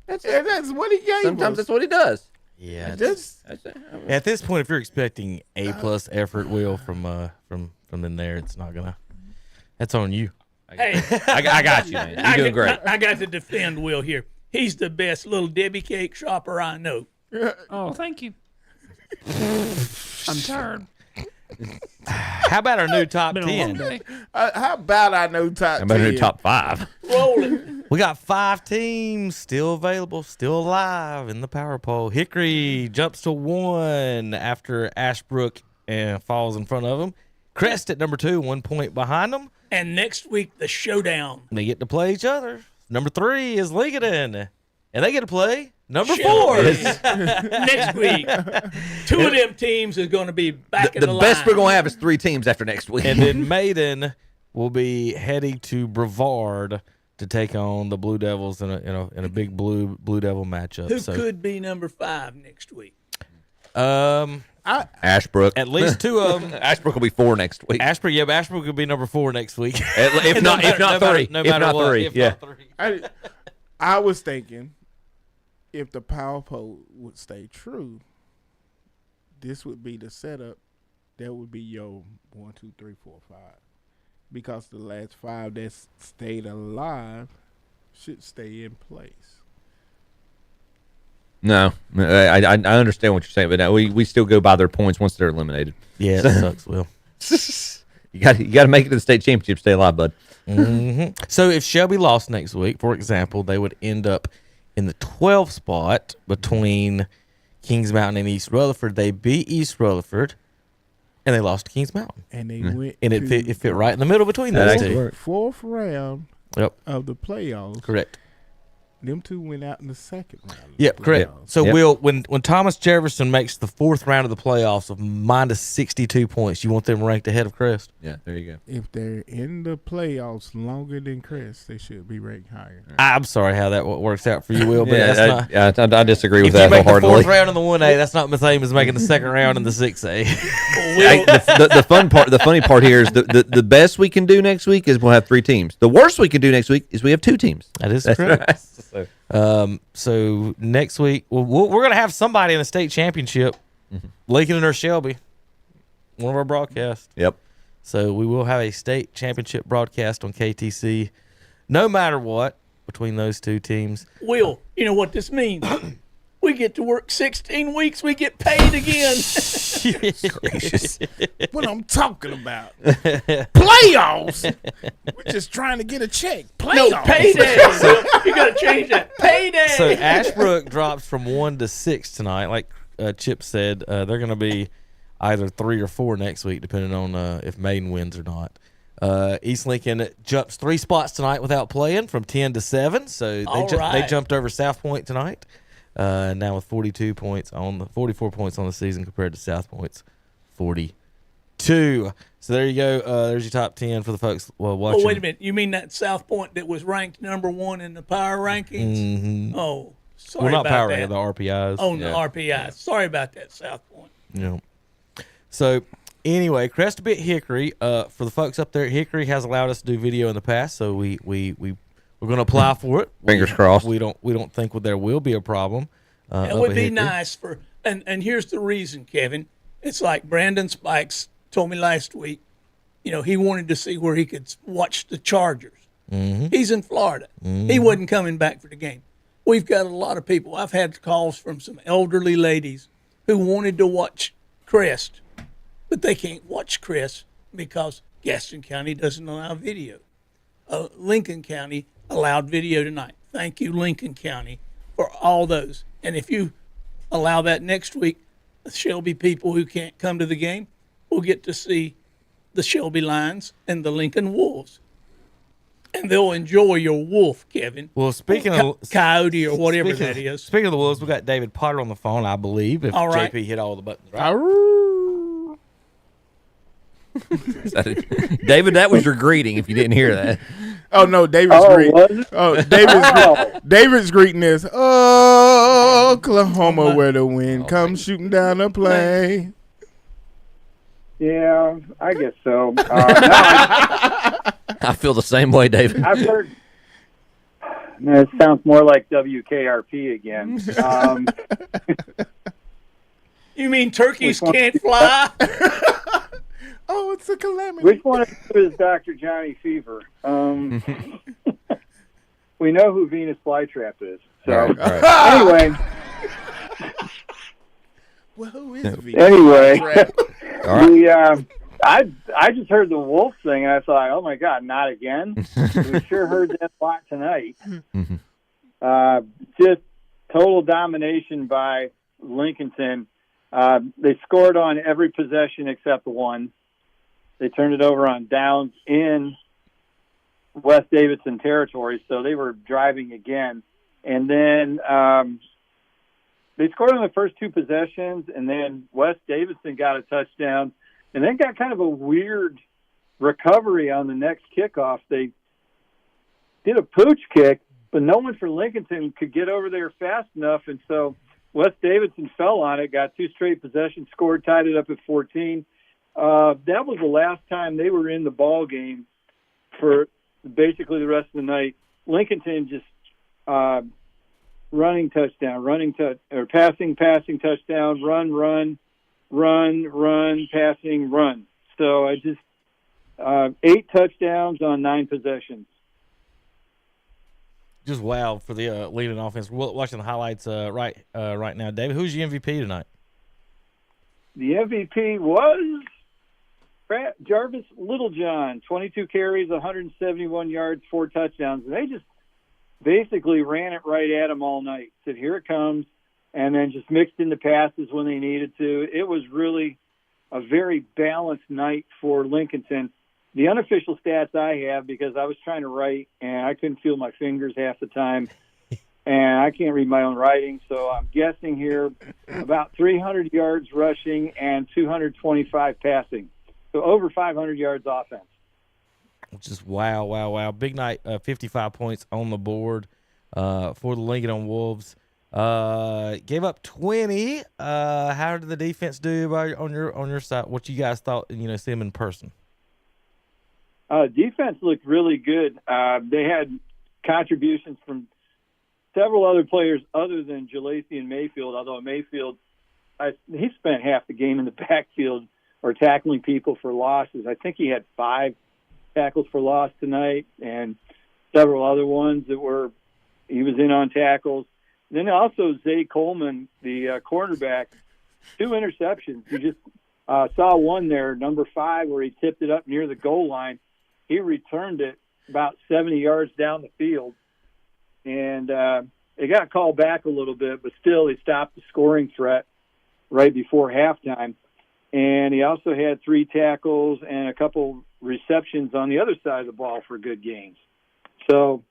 That's what he gave Sometimes us. that's what he does. Yeah. Just At this point, if you're expecting A+ effort, Will, from in there, it's not gonna. That's on you. Hey, I got you, man. You're doing great. I got to defend Will here. He's the best little Debbie cake shopper I know. Oh, thank you. I'm tired. How about our new top Been a long 10? day. how about I know top How about 10? your top 5? Roll it. We got 5 teams still available, still alive in the power poll. Hickory jumps to 1 after Ashbrook falls in front of them. Crest at number 2, 1 point behind them. And next week, the showdown. They get to play each other. Number 3 is Ligaden, and they get to play number 4. Next week. 2 of them teams is going to be back in the line. The best we're going to have is 3 teams after next week. And then Maiden will be heading to Brevard to take on the Blue Devils in a big Blue Devil matchup. Who could be number 5 next week? Ashbrook. At least 2 of them. Ashbrook will be 4 next week. Ashbrook will be number 4 next week. If not 3. No matter what. If not 3. I was thinking if the power poll would stay true, this would be the setup. That would be your 1, 2, 3, 4, 5. Because the last 5 that stayed alive should stay in place. No, I understand what you're saying, but no, we still go by their points once they're eliminated. Yeah, it sucks, Will. You got to make it to the state championship, stay alive, bud. Mm-hmm. So if Shelby lost next week, for example, they would end up in the 12th spot between Kings Mountain and East Rutherford. They beat East Rutherford, and they lost to Kings Mountain. And they went and it fit right in the middle between those two. 4th round of the playoffs. Correct. Them 2 went out in the 2nd round. Yep, correct. So, Will, when Thomas Jefferson makes the 4th round of the playoffs of minus 62 points, you want them ranked ahead of Crest? Yeah, there you go. If they're in the playoffs longer than Crest, they should be ranked higher. I'm sorry how that works out for you, Will, but Yeah, that's not. I disagree with if that you make wholeheartedly. the 4th round in the 1A, that's not the same as making the 2nd round in the 6A. The funny part here is the best we can do next week is we'll have 3 teams. The worst we can do next week is we have 2 teams. That is correct. So next week, we're going to have somebody in the state championship, Lincoln or Shelby, one of our broadcasts. Yep. So we will have a state championship broadcast on KTC, no matter what, between those 2 teams. Will, you know what this means? We get to work 16 weeks. We get paid again. Gracious. What I'm talking about. Playoffs. We're just trying to get a check. Playoffs. No, payday. You got to change that. Payday. So Ashbrook drops from 1 to 6 tonight. Like Chip said, they're going to be either 3 or 4 next week, depending on if Maiden wins or not. East Lincoln jumps 3 spots tonight without playing from 10 to 7. So they jumped over South Point tonight. Now with 44 points on the season compared to South Point's 42. So there you go. There's your top 10 for the folks watching. Oh, wait a minute. You mean that South Point that was ranked number 1 in the power rankings? Mm-hmm. Oh, sorry not about power that. rankings, the RPIs. Oh, the RPIs. Sorry about that, South Point. Yeah. So anyway, Crest Bit Hickory. For the folks up there, Hickory has allowed us to do video in the past, so we're going to apply for it. Fingers crossed. We don't think there will be a problem. It would be nice for, and here's the reason, Kevin. It's like Brandon Spikes told me last week. You know, he wanted to see where he could watch the Chargers. Mm-hmm. He's in Florida. Mm-hmm. He wasn't coming back for the game. We've got a lot of people. I've had calls from some elderly ladies who wanted to watch Crest, but they can't watch Crest because Gaston County doesn't allow video. Lincoln County allowed video tonight. Thank you, Lincoln County, for all those. And if you allow that next week, the Shelby people who can't come to the game will get to see the Shelby Lions and the Lincoln Wolves. And they'll enjoy your wolf, Kevin. Well, speaking of coyote or whatever that is. Speaking of the Wolves, we got David Potter on the phone, I believe. If All right. JP hit all the buttons right. David, that was your greeting. If you didn't hear that. Oh no, David's greeting. Oh, David's greeting is Oklahoma, where the wind comes shooting down a plane. Yeah, I guess so. I feel the same way, David. I've heard. Man, it sounds more like WKRP again. You mean turkeys can't fly? Oh, it's a calamity. Which one of you is Dr. Johnny Fever? We know who Venus Flytrap is. So All right. Anyway. Well, who is Venus Anyway. All right. I just heard the wolf thing, and I thought, oh, my God, not again? We sure heard that a lot tonight. Just total domination by Lincolnton. They scored on every possession except one. They turned it over on downs in West Davidson territory, so they were driving again. And then they scored on the first 2 possessions, and then West Davidson got a touchdown. And then got kind of a weird recovery on the next kickoff. They did a pooch kick, but no one for Lincolnton could get over there fast enough. And so West Davidson fell on it, got 2 straight possessions, scored, tied it up at 14. That was the last time they were in the ball game for basically the rest of the night. Lincolnton just passing, touchdown, run, passing, run. So I just 8 touchdowns on 9 possessions. Just wow for the leading offense. We're watching the highlights right now. David, who's your MVP tonight? The MVP was Jarvis Littlejohn, 22 carries, 171 yards, 4 touchdowns. And they just basically ran it right at him all night. Said, here it comes. And then just mixed in the passes when they needed to. It was really a very balanced night for Lincolnton. The unofficial stats I have, because I was trying to write, and I couldn't feel my fingers half the time, and I can't read my own writing, so I'm guessing here about 300 yards rushing and 225 passing. So over 500 yards offense. Just wow. Big night, 55 points on the board for the Lincoln Wolves. Gave up 20. How did the defense do on your side? What you guys thought, see them in person? Defense looked really good. They had contributions from several other players other than Gillespie and Mayfield, although Mayfield, he spent half the game in the backfield or tackling people for losses. I think he had 5 tackles for loss tonight and several other ones he was in on tackles. Then also Zay Coleman, the cornerback, 2 interceptions. You just saw one there, number 5, where he tipped it up near the goal line. He returned it about 70 yards down the field. And it got called back a little bit, but still he stopped the scoring threat right before halftime. And he also had 3 tackles and a couple receptions on the other side of the ball for good games. So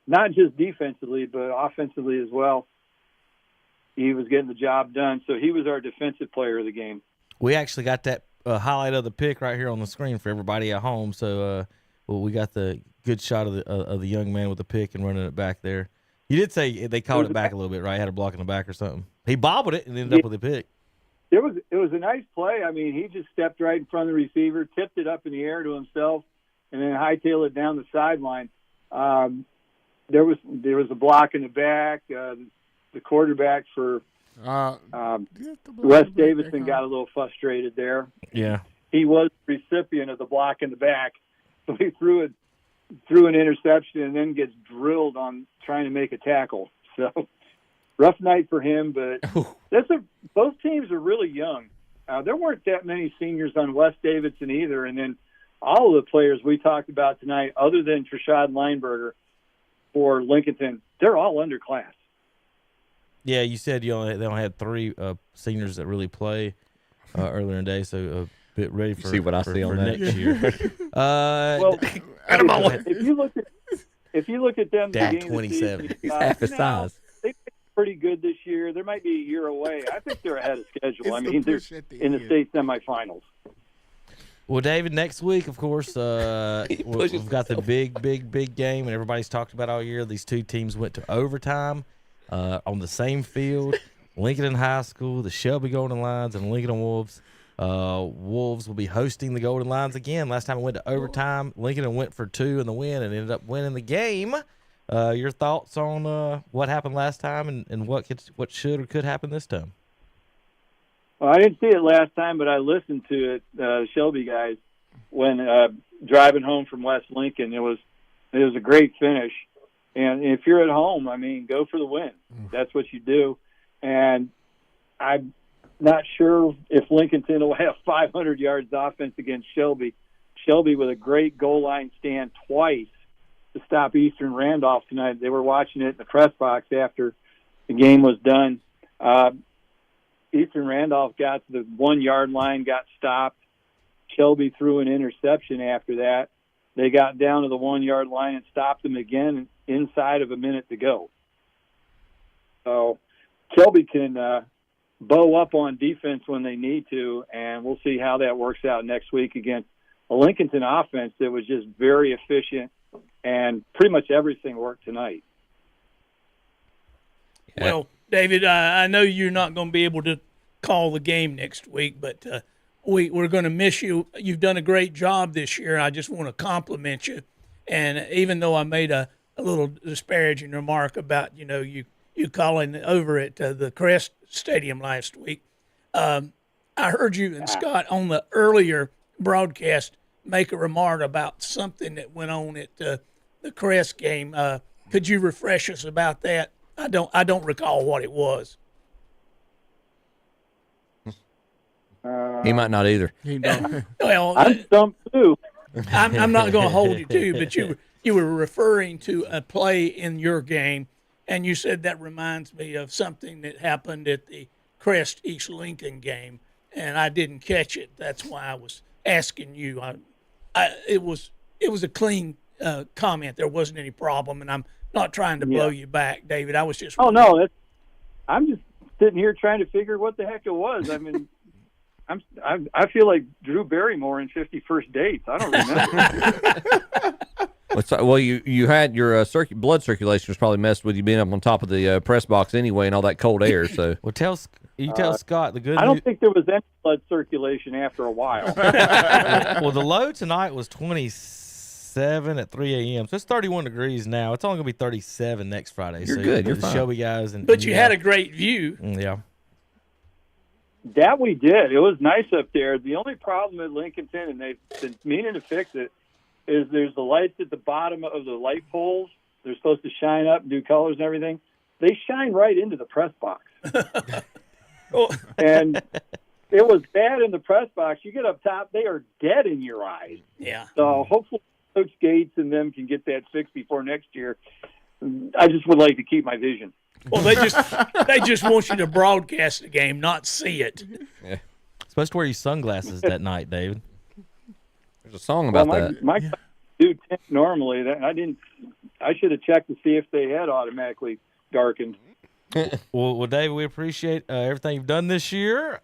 not just defensively, but offensively as well. He was getting the job done. So he was our defensive player of the game. We actually got that highlight of the pick right here on the screen for everybody at home. So we got the good shot of the young man with the pick and running it back there. You did say they called it back a little bit, right? Had a block in the back or something. He bobbled it and ended up with a pick. It was a nice play. I mean, he just stepped right in front of the receiver, tipped it up in the air to himself, and then hightailed it down the sideline. There was a block in the back. The quarterback for Wes Davidson got a little frustrated there. Yeah, he was the recipient of the block in the back, so he threw an interception and then gets drilled on trying to make a tackle. So rough night for him, but both teams are really young. There weren't that many seniors on Wes Davidson either, and then all of the players we talked about tonight, other than Trashad Lineberger for Lincolnton, they're all underclass. Yeah, you said they only had 3 seniors that really play earlier in the day, so a bit ready for see what I see on that next year. Well, if you look at them, Dad, beginning of the 27. season, He's half his size. They've been pretty good this year. There might be a year away. I think they're ahead of schedule. I mean, they're in the state semifinals. Well, David, next week, of course, we've got the big game, and everybody's talked about all year. These two teams went to overtime on the same field. Lincoln High School, the Shelby Golden Lions, and Lincoln Wolves. Wolves will be hosting the Golden Lions again. Last time it went to overtime, Lincoln went for 2 in the win and ended up winning the game. Your thoughts on what happened last time and what should or could happen this time? Well, I didn't see it last time, but I listened to it, Shelby guys, when driving home from West Lincoln. It was a great finish. And if you're at home, I mean, go for the win. That's what you do. And I'm not sure if Lincolnton will have 500 yards offense against Shelby. Shelby with a great goal line stand twice to stop Eastern Randolph tonight. They were watching it in the press box after the game was done. Eastern Randolph got to the 1-yard line, got stopped. Shelby threw an interception after that. They got down to the 1-yard line and stopped them again inside of a minute to go. So Shelby can bow up on defense when they need to, and we'll see how that works out next week against a Lincolnton offense that was just very efficient, and pretty much everything worked tonight. Yeah. Well, David, I know you're not going to be able to call the game next week, but we're going to miss you. You've done a great job this year. I just want to compliment you. And even though I made a little disparaging remark about, you calling over at the Crest Stadium last week, I heard you and Scott on the earlier broadcast make a remark about something that went on at the Crest game. Could you refresh us about that? I don't recall what it was. He might not either. Well, I'm stumped too. I'm not going to hold you to you, but you were referring to a play in your game, and you said that reminds me of something that happened at the Crest East Lincoln game, and I didn't catch it. That's why I was asking you. It was a clean comment. There wasn't any problem, and I'm not trying to blow you back, David. I was just. Oh no, I'm just sitting here trying to figure what the heck it was. I mean, I feel like Drew Barrymore in 50 First Dates. I don't remember. Well, you had your blood circulation was probably messed with you being up on top of the press box anyway, and all that cold air. So, well, tell Scott the good. I don't think there was any blood circulation after a while. Well, the low tonight was 27 at 3 a.m. So it's 31 degrees now. It's only gonna be 37 next Friday. You're so good. You're the fine. Shelby guys But you had a great view. Yeah. That we did. It was nice up there. The only problem at Lincolnton, and they've been meaning to fix it, is there's the lights at the bottom of the light poles. They're supposed to shine up and do colors and everything. They shine right into the press box. And it was bad in the press box. You get up top, they are dead in your eyes. Yeah. So hopefully Coach Gates and them can get that fixed before next year. I just would like to keep my vision. Well, they just want you to broadcast the game, not see it. Yeah. Supposed to wear your sunglasses that night, David. There's a song about my, that. My do 10 normally. I should have checked to see if they had automatically darkened. Well, David, we appreciate everything you've done this year.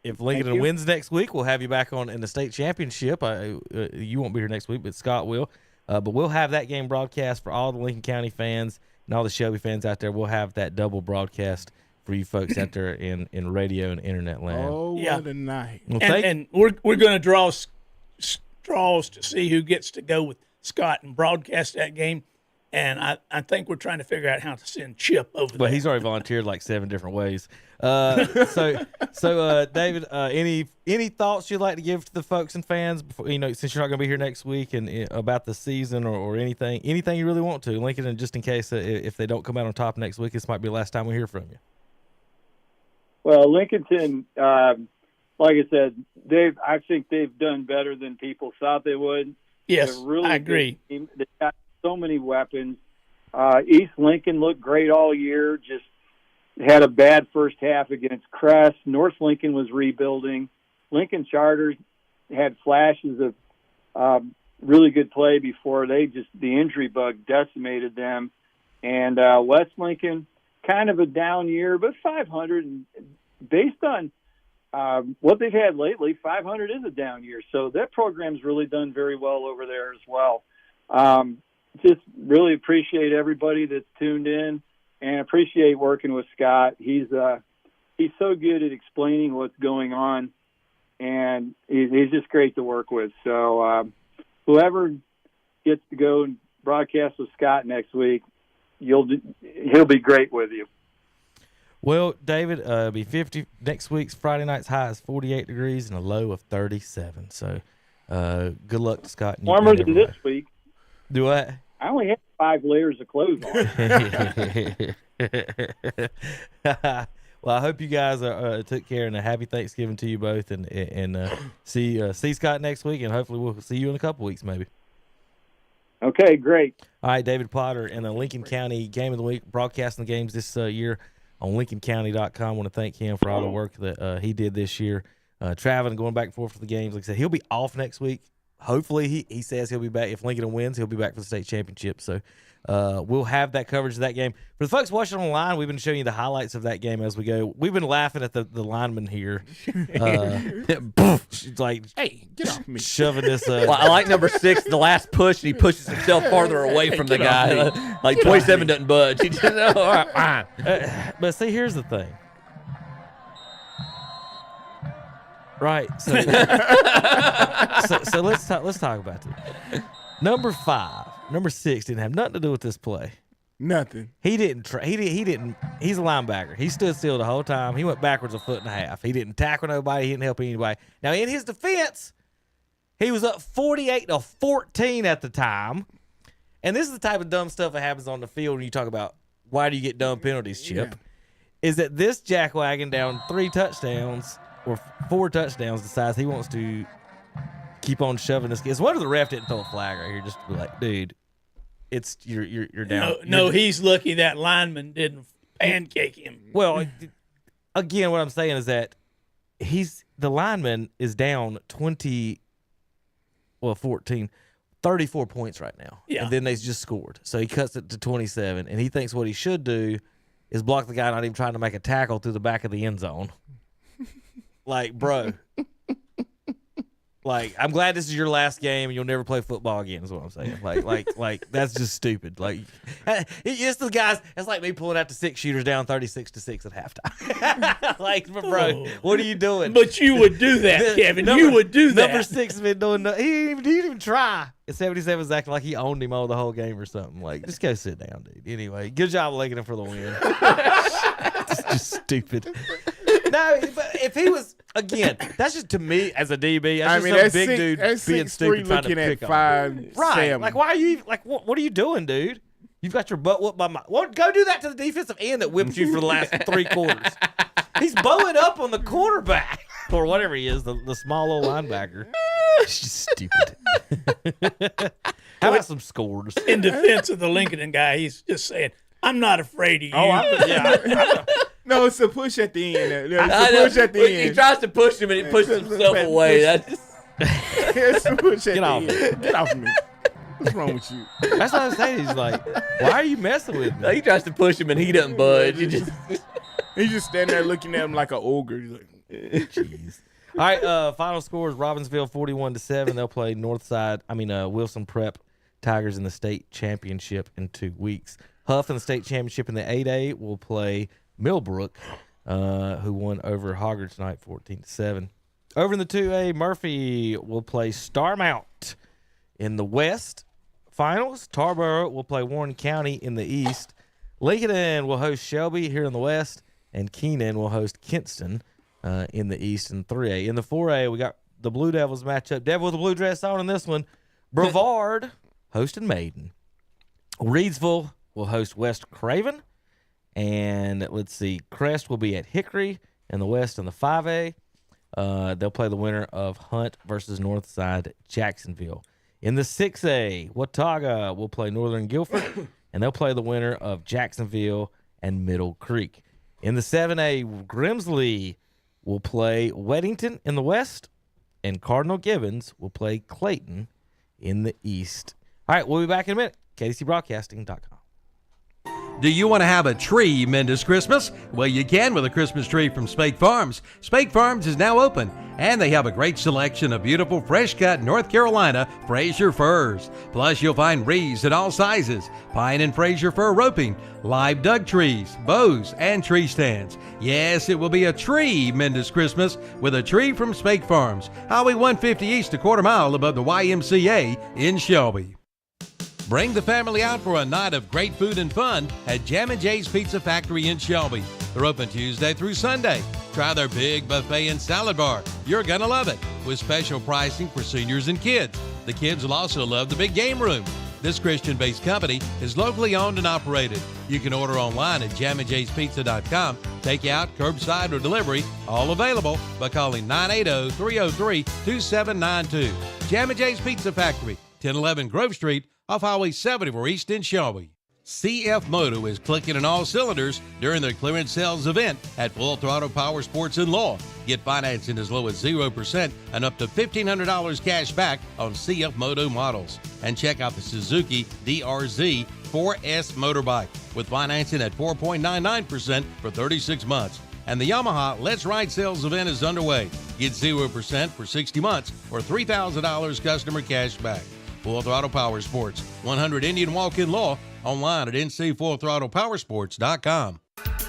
If Lincoln you. wins next week, we'll have you back on in the state championship. You won't be here next week, but Scott will. But we'll have that game broadcast for all the Lincoln County fans and all the Shelby fans out there. We'll have that double broadcast for you folks out there in radio and internet land. Oh, what a night. Well, and we're going to draw straws to see who gets to go with Scott and broadcast that game. And I think we're trying to figure out how to send Chip over there. Well, he's already volunteered like 7 different ways. So David, any thoughts you'd like to give to the folks and fans before, since you're not going to be here next week, and about the season or anything you really want to, Lincoln, and just in case if they don't come out on top next week, this might be the last time we hear from you. Well, Lincolnton, like I said, I think they've done better than people thought they would. Yes, They're really I agree. good team. They got so many weapons. East Lincoln looked great all year, just had a bad first half against Crest. North Lincoln was rebuilding. Lincoln Charters had flashes of really good play before the injury bug decimated them. And West Lincoln, kind of a down year, but 500. And based on what they've had lately, 500 is a down year. So that program's really done very well over there as well. Just really appreciate everybody that's tuned in, and appreciate working with Scott. He's so good at explaining what's going on, and he's just great to work with. So whoever gets to go and broadcast with Scott next week, he'll be great with you. Well, David, it'll be 50 next week's Friday night's high is 48 degrees and a low of 37. So good luck to Scott. Warmer than this week. Do what? I only have 5 layers of clothes on. Well, I hope you guys took care, and a happy Thanksgiving to you both, and see Scott next week, and hopefully we'll see you in a couple weeks maybe. Okay, great. All right, David Potter and the Lincoln County Game of the Week, broadcasting the games this year on LincolnCounty.com. I want to thank him for all the work that he did this year, traveling and going back and forth for the games. Like I said, he'll be off next week. Hopefully, he says he'll be back. If Lincoln wins, he'll be back for the state championship. So we'll have that coverage of that game. For the folks watching online, we've been showing you the highlights of that game as we go. We've been laughing at the lineman here. She's like, hey, get off me. Shoving this. Well, I like number 6, the last push, and he pushes himself farther away from the guy. Like 27 doesn't budge. He just, all right, fine. But see, here's the thing. Right, so let's talk about this. Number 6 didn't have nothing to do with this play. Nothing. He didn't. He didn't. He's a linebacker. He stood still the whole time. He went backwards a foot and a half. He didn't tackle nobody. He didn't help anybody. Now, in his defense, he was up 48-14 at the time, and this is the type of dumb stuff that happens on the field when you talk about why do you get dumb penalties, Chip? Yeah. Is that this jackwagon down 3 touchdowns? Or 4 touchdowns decides he wants to keep on shoving this. It's wonder the ref didn't throw a flag right here just to be like, dude, it's you're down. No, he's lucky that lineman didn't pancake him. Well, again, what I'm saying is that the lineman is down 34 points right now. Yeah. And then they just scored. So he cuts it to 27, and he thinks what he should do is block the guy not even trying to make a tackle through the back of the end zone. Like, bro, like, I'm glad this is your last game and you'll never play football again is what I'm saying. Like that's just stupid. Like, it's the guys, it's like me pulling out the 6 shooters down 36-6 at halftime. Like, bro, what are you doing? But you would do that, Kevin. You would do that. Number 6 has been doing nothing. He didn't even try. And 77's acting like he owned him all the whole game or something. Like, just go sit down, dude. Anyway, good job legging him for the win. It's just stupid. No, but if he was, again, that's just to me as a DB. That's just some big dude being stupid trying to pick on. Right. 7. Like, why are you, like, what are you doing, dude? You've got your butt whooped by my, go do that to the defensive end that whipped you for the last 3 quarters. He's bowing up on the quarterback or whatever he is, the small old linebacker. It's just stupid. How about some scores? In defense of the Lincoln guy, he's just saying, I'm not afraid of you. No, it's a push at the end. It's a push at the end. He tries to push him and he pushes himself away. Get off me. Get off me. What's wrong with you? That's what I'm saying. He's like, why are you messing with me? No, he tries to push him and he doesn't budge. He's just standing there looking at him like an ogre. He's like, jeez. All right, final scores: Robbinsville 41-7. They'll play Wilson Prep Tigers in the state championship in 2 weeks. Huff in the state championship in the 8A will play Millbrook, who won over Hoggard tonight 14-7. Over in the 2A, Murphy will play Starmount in the West finals. Tarboro will play Warren County in the East. Lincoln will host Shelby here in the West, and Keenan will host Kinston in the East in 3A. In the 4A, we got the Blue Devils matchup. Devil with the blue dress on in this one. Brevard hosting Maiden. Reedsville will host West Craven. And let's see, Crest will be at Hickory in the West in the 5A. They'll play the winner of Hunt versus Northside Jacksonville. In the 6A, Watauga will play Northern Guilford, and they'll play the winner of Jacksonville and Middle Creek. In the 7A, Grimsley will play Weddington in the West, and Cardinal Gibbons will play Clayton in the East. All right, we'll be back in a minute. KDCBroadcasting.com. Do you want to have a tremendous Christmas? Well, you can with a Christmas tree from Spake Farms. Spake Farms is now open, and they have a great selection of beautiful, fresh-cut North Carolina Fraser firs. Plus, you'll find wreaths in all sizes, pine and Fraser fir roping, live Doug trees, bows, and tree stands. Yes, it will be a tremendous Christmas with a tree from Spake Farms. Highway 150 East, a quarter mile above the YMCA in Shelby. Bring the family out for a night of great food and fun at Jam & J's Pizza Factory in Shelby. They're open Tuesday through Sunday. Try their big buffet and salad bar. You're going to love it, with special pricing for seniors and kids. The kids will also love the big game room. This Christian-based company is locally owned and operated. You can order online at jamandjspizza.com. Takeout, curbside, or delivery, all available by calling 980-303-2792. Jam & J's Pizza Factory, 1011 Grove Street, off Highway 74 East in Shelby. CF Moto is clicking on all cylinders during their clearance sales event at Full Throttle Powersports in Law. Get financing as low as 0% and up to $1,500 cash back on CF Moto models. And check out the Suzuki DRZ 4S motorbike with financing at 4.99% for 36 months. And the Yamaha Let's Ride sales event is underway. Get 0% for 60 months or $3,000 customer cash back. Full Throttle Powersports, 100 Indian Walk in Law, online at ncfullthrottlepowersports.com.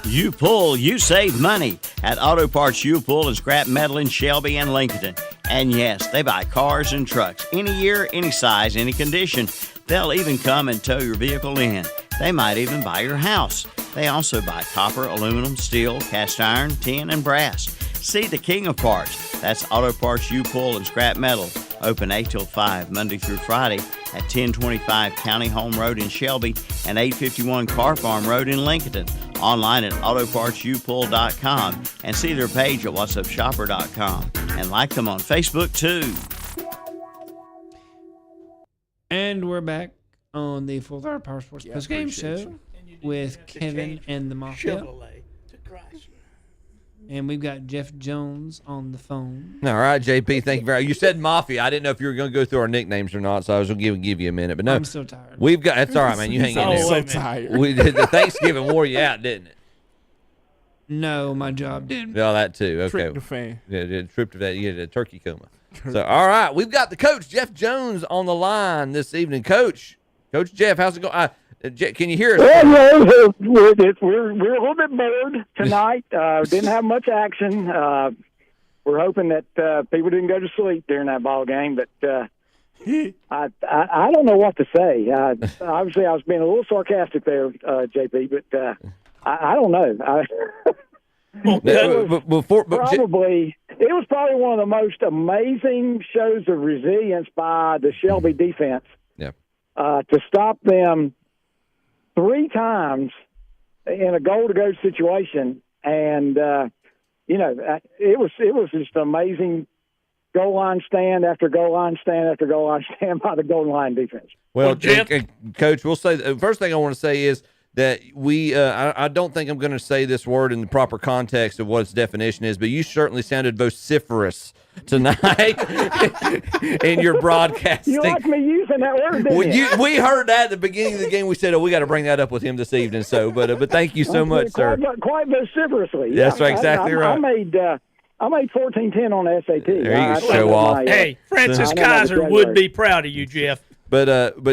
You pull, you save money at Auto Parts U Pull and Scrap Metal in Shelby and Lincoln. And yes, they buy cars and trucks, any year, any size, any condition. They'll even come and tow your vehicle in. They might even buy your house. They also buy copper, aluminum, steel, cast iron, tin, and brass. See the king of parts. That's Auto Parts U Pull and Scrap Metal. Open 8 till 5, Monday through Friday at 1025 County Home Road in Shelby and 851 Car Farm Road in Lincoln. Online at autopartsupull.com and see their page at whatsupshopper.com and like them on Facebook too. And we're back on the Full Throttle Powersports postgame show with Kevin and the Mafia. And we've got Jeff Jones on the phone. All right, JP, thank you very much. You said Mafia. I didn't know if you were going to go through our nicknames or not, so I was going to give you a minute. But no, I'm so tired. We've got. It's all right, man. You hang in there. So tired. The Thanksgiving wore you out, didn't it? No, my job did. Oh, that too. Okay. Tryptophan. Yeah, tryptophan. You had a turkey coma. So, all right, we've got the coach, Jeff Jones, on the line this evening. Coach Jeff, how's it going? Can you hear us? Well, we're a little bit bored tonight. Didn't have much action. We're hoping that people didn't go to sleep during that ball game, but I don't know what to say. Obviously, I was being a little sarcastic there, JP, but I don't know. It was probably one of the most amazing shows of resilience by the Shelby defense. Yeah. To stop them 3 times in a goal-to-go situation, and it was just an amazing goal line stand after goal line stand after goal line stand by the goal line defense. Well, Coach, we'll say the first thing I want to say is that we I don't think I'm going to say this word in the proper context of what its definition is, but you certainly sounded vociferous tonight in your broadcasting. You like me using that word, didn't you? We heard that at the beginning of the game. We said, we got to bring that up with him this evening. So, but thank you so much, sir. Quite vociferously. That's right, exactly right. I made 1410 on the SAT. There you show off. Hey, Francis Kaiser would be proud of you, Jeff. But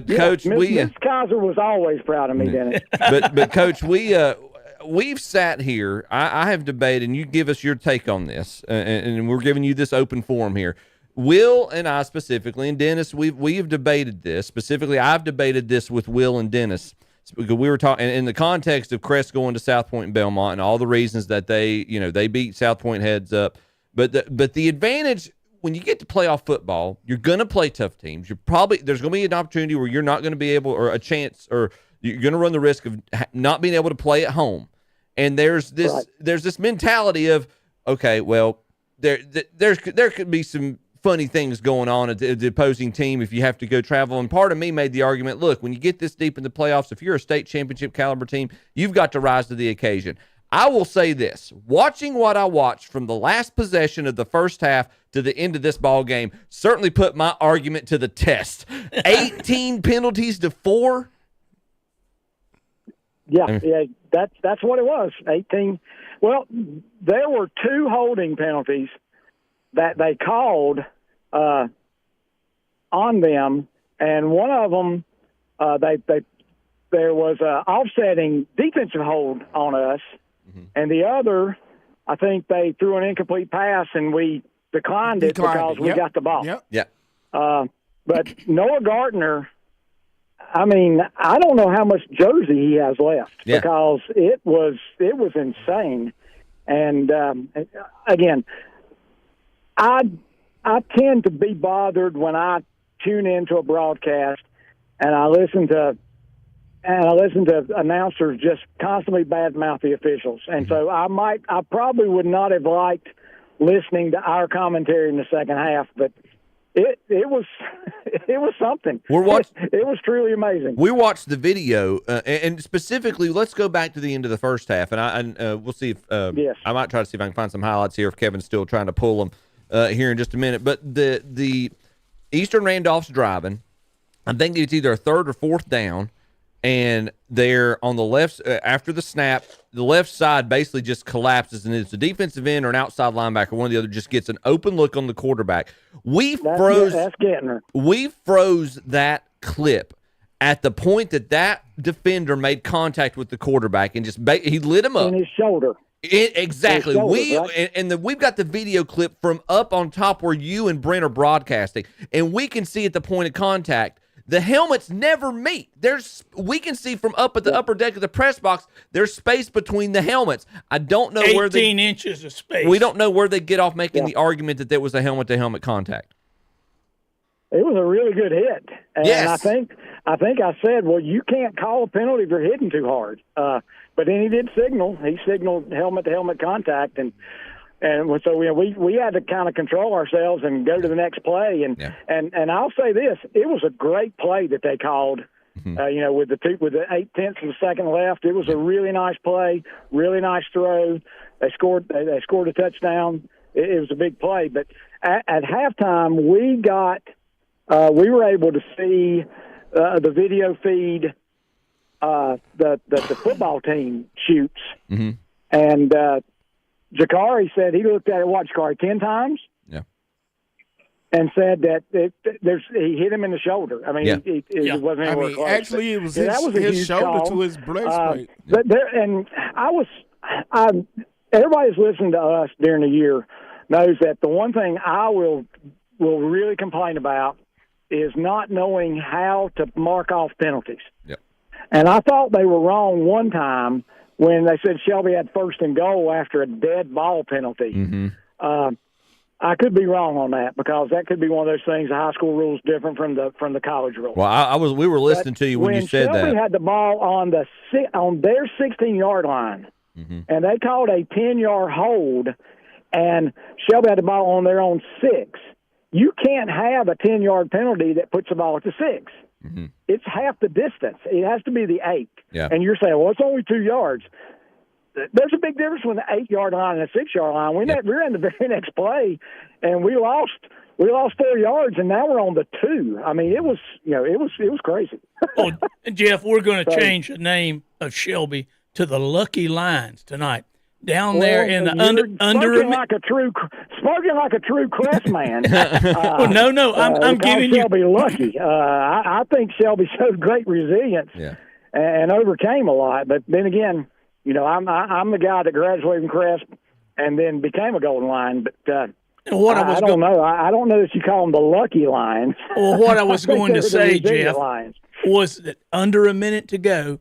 Coach, Miss Kaiser was always proud of me, Dennis. but Coach, we've sat here. I have debated, and you give us your take on this, and we're giving you this open forum here. Will and I specifically, and Dennis, we have debated this specifically. I've debated this with Will and Dennis because we were talking in the context of Crest going to South Point and Belmont and all the reasons that they beat South Point heads up. But the advantage when you get to playoff football, you're going to play tough teams. There's going to be an opportunity where you're not going to be able, or a chance, or you're going to run the risk of not being able to play at home. And there's this mentality of, okay, well, there could be some funny things going on at the opposing team if you have to go travel. And part of me made the argument, look, when you get this deep in the playoffs, if you're a state championship caliber team, you've got to rise to the occasion. I will say this, watching what I watched from the last possession of the first half to the end of this ball game certainly put my argument to the test. 18 penalties to 4. Yeah, that's what it was. 18. Well, there were 2 holding penalties that they called on them, and one of them there was an offsetting defensive hold on us, and the other, I think they threw an incomplete pass and we declined it because we got the ball. Yep. But Noah Gardner, I mean, I don't know how much jersey he has left because it was insane. And again, I tend to be bothered when I tune into a broadcast and I listen to announcers just constantly badmouth the officials. And so I probably would not have liked listening to our commentary in the second half, but it was something. It was truly amazing. We watched the video, and specifically, let's go back to the end of the first half, and we'll see if I might try to see if I can find some highlights here if Kevin's still trying to pull them here in just a minute. But the Eastern Randolph's driving. I think it's either a third or fourth down, and they're on the left after the snap. The left side basically just collapses, and it's a defensive end or an outside linebacker. One or the other just gets an open look on the quarterback. That's getting her. We froze that clip at the point that In defender made contact with the quarterback and just he lit him up in his shoulder. Exactly. Right? We've got the video clip from up on top where you and Brent are broadcasting, and we can see at the point of contact. The helmets never meet. We can see from up at the upper deck of the press box, there's space between the helmets. I don't know where 18 inches of space. We don't know where they get off making the argument that there was a helmet-to-helmet contact. It was a really good hit. And yes. I think I said, well, you can't call a penalty if you're hitting too hard. But then he did signal. He signaled helmet-to-helmet contact, and so we had to kind of control ourselves and go to the next play. And I'll say this: it was a great play that they called. With the 8/10 of a second left, it was a really nice play, really nice throw. They scored a touchdown. It was a big play. But at halftime, we were able to see the video feed the football team shoots, and. Jakari said he looked at it, Jakari 10 times, and said that he hit him in the shoulder. I mean, it wasn't anywhere close. Actually, it was his shoulder to his breastplate. Everybody who's listened to us during the year knows that the one thing I will really complain about is not knowing how to mark off penalties. Yep. And I thought they were wrong one time when they said Shelby had first and goal after a dead ball penalty. I could be wrong on that because that could be one of those things. The high school rule is different from the college rule. Well, we were listening to you when you said Shelby that. Had the ball on their 16-yard line, and they called a 10-yard hold, and Shelby had the ball on their own 6. You can't have a 10-yard penalty that puts the ball at the 6. it's half the distance. It has to be the 8. Yeah. And you're saying, well, it's only 2 yards. There's a big difference between the 8-yard line and the 6-yard line. We're in the very next play, and we lost 4 yards, and now we're on the 2. I mean, it was crazy. Oh, Jeff, we're going to change the name of Shelby to the Lucky Lines tonight. Down there in the spoken like a true Crest man. No, I'm giving Shelby lucky. I think Shelby showed great resilience and overcame a lot. But then again, I'm the guy that graduated from Crest and then became a Golden Line. But I don't know. I don't know if you call them the Lucky Lions. Well, what I was going to say, Jeff, was that under a minute to go,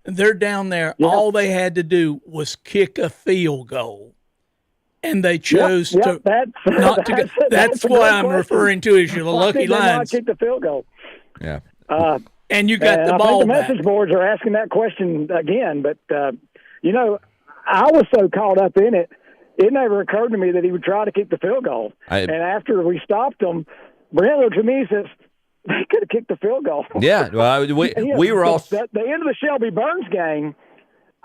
they're down there. Yep. All they had to do was kick a field goal, and they chose to not to go. That's what I'm referring to as your Lucky Lines. Kick the field goal. Yeah. And you got the ball. I think the message boards are asking that question again, but I was so caught up in it, it never occurred to me that he would try to kick the field goal. And after we stopped him, Brent looks at me and says, they could have kicked the field goal. Yeah, well, we were all at the end of the Shelby Burns game.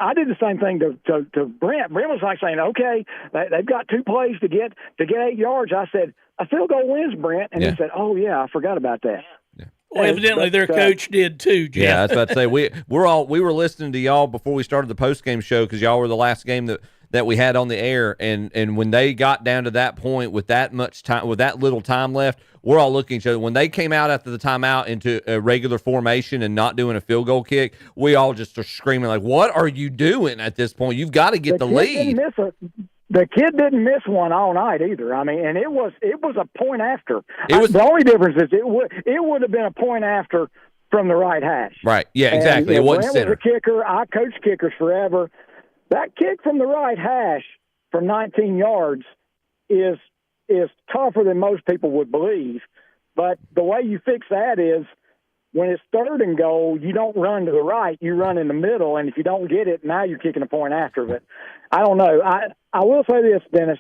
I did the same thing to Brent. Brent was like saying, "Okay, they've got 2 plays to get 8 yards." I said, "A field goal wins, Brent," and he said, "Oh yeah, I forgot about that." Yeah. Well, evidently their coach did too, Jeff. Yeah, I was about to say we were listening to y'all before we started the post game show because y'all were the last game that we had on the air, and when they got down to that point with that much time, with that little time left, we're all looking at each other. When they came out after the timeout into a regular formation and not doing a field goal kick, we all just are screaming like, "What are you doing at this point? You've got to get the lead." The kid didn't miss one all night either. I mean, and it was a point after. The only difference is it would have been a point after from the right hash. Right. Yeah. Exactly. It wasn't center. Was a kicker. I coached kickers forever. That kick from the right hash from 19 yards is tougher than most people would believe. But the way you fix that is when it's 3rd and goal, you don't run to the right, you run in the middle, and if you don't get it, now you're kicking a point after. But I don't know. I will say this, Dennis.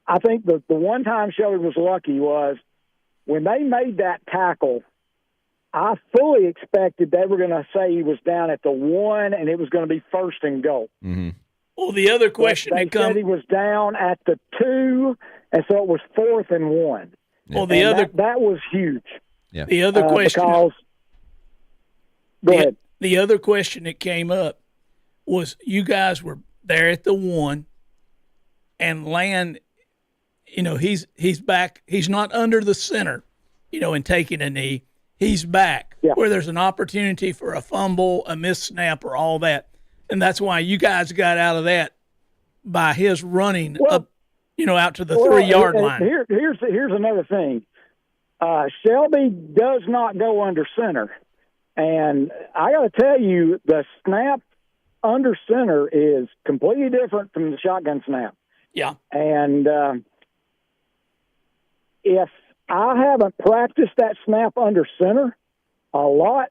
I think the one time Shelby was lucky was when they made that tackle, I fully expected they were going to say he was down at the 1 and it was going to be 1st and goal. Mm-hmm. Well, the other question they said he was down at the 2, and so it was 4th and 1. Well, that was huge. Yeah. The other question. Go ahead. The other question that came up was you guys were there at the 1, and Land, he's back. He's not under the center, and taking a knee. He's back where there's an opportunity for a fumble, a missed snap, or all that. And that's why you guys got out of that by his running up, out to the 3-yard line. Here's another thing. Shelby does not go under center. And I got to tell you, the snap under center is completely different from the shotgun snap. Yeah. And if I haven't practiced that snap under center a lot,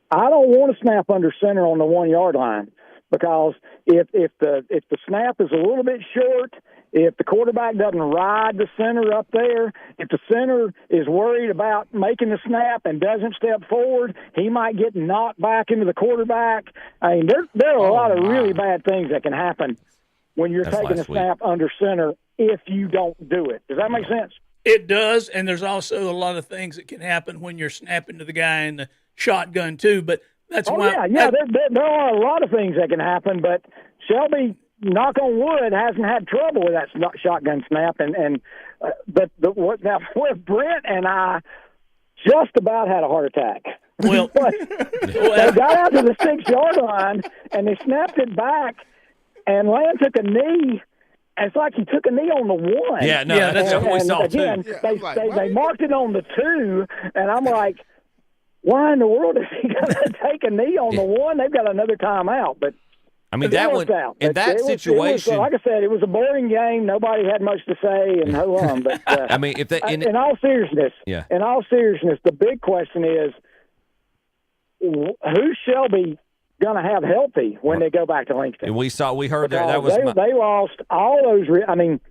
I don't want to snap under center on the 1-yard line because if the snap is a little bit short, if the quarterback doesn't ride the center up there, if the center is worried about making the snap and doesn't step forward, he might get knocked back into the quarterback. I mean, there are a lot of really bad things that can happen when you're taking a snap under center if you don't do it. Does that make sense? It does, and there's also a lot of things that can happen when you're snapping to the guy in the shotgun too. But that's why. Yeah. There are a lot of things that can happen, but Shelby, knock on wood, hasn't had trouble with that shotgun snap. But with Brent and I, just about had a heart attack. Well, they got out to the 6-yard line and they snapped it back, and Land took a knee. It's like he took a knee on the 1. Yeah, no, that's what we saw again, too. They marked it on the 2, and I'm like, why in the world is he going to take a knee on the 1? They've got another timeout, but I mean that one in that situation. Like I said, it was a boring game. Nobody had much to say, and hold on. But I mean, if they, in all seriousness, the big question is, who's Shelby going to have healthy when they go back to Lincoln? And we heard because that was they lost all those. I mean,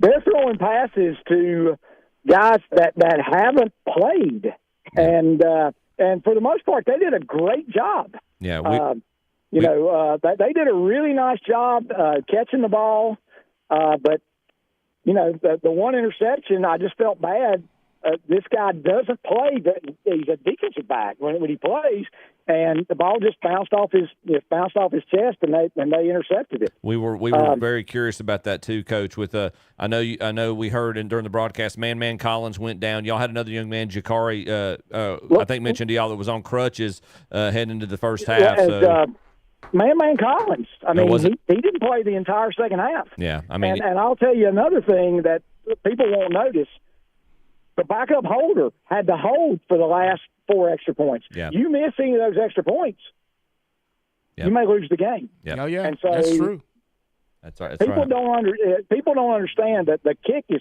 they're throwing passes to guys that haven't played, and and for the most part, they did a great job. Yeah, they did a really nice job catching the ball, but the one interception, I just felt bad. This guy doesn't play, but he's a defensive back when he plays, and the ball just bounced off his chest, and they intercepted it. We were very curious about that too, Coach. With I know we heard during the broadcast, Man Collins went down. Y'all had another young man, Jakari, I think mentioned to y'all that was on crutches heading into the first half. Man Collins. I mean, he didn't play the entire second half. Yeah, I mean, and I'll tell you another thing that people won't notice. The backup holder had to hold for the last 4 extra points. Yeah. You miss any of those extra points, you may lose the game. Yep. Oh yeah, and so that's true. That's right. People don't understand that the kick is,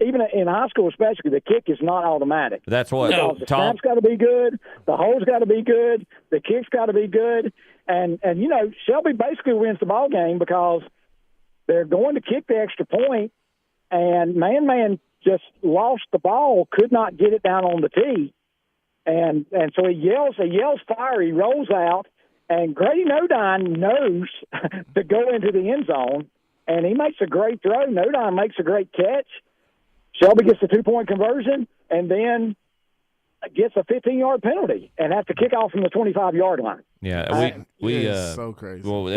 even in high school especially, the kick is not automatic. That's what the snap's got to be good, the hole's got to be good, the kick's got to be good, and Shelby basically wins the ball game because they're going to kick the extra point, and man just lost the ball, could not get it down on the tee, and so he yells fire, he rolls out, and Grady Nodine knows to go into the end zone, and he makes a great throw. Nodine makes a great catch. Shelby gets the 2-point conversion, and then gets a 15-yard penalty and has to kick off from the 25-yard line. Yeah, we so crazy. Well,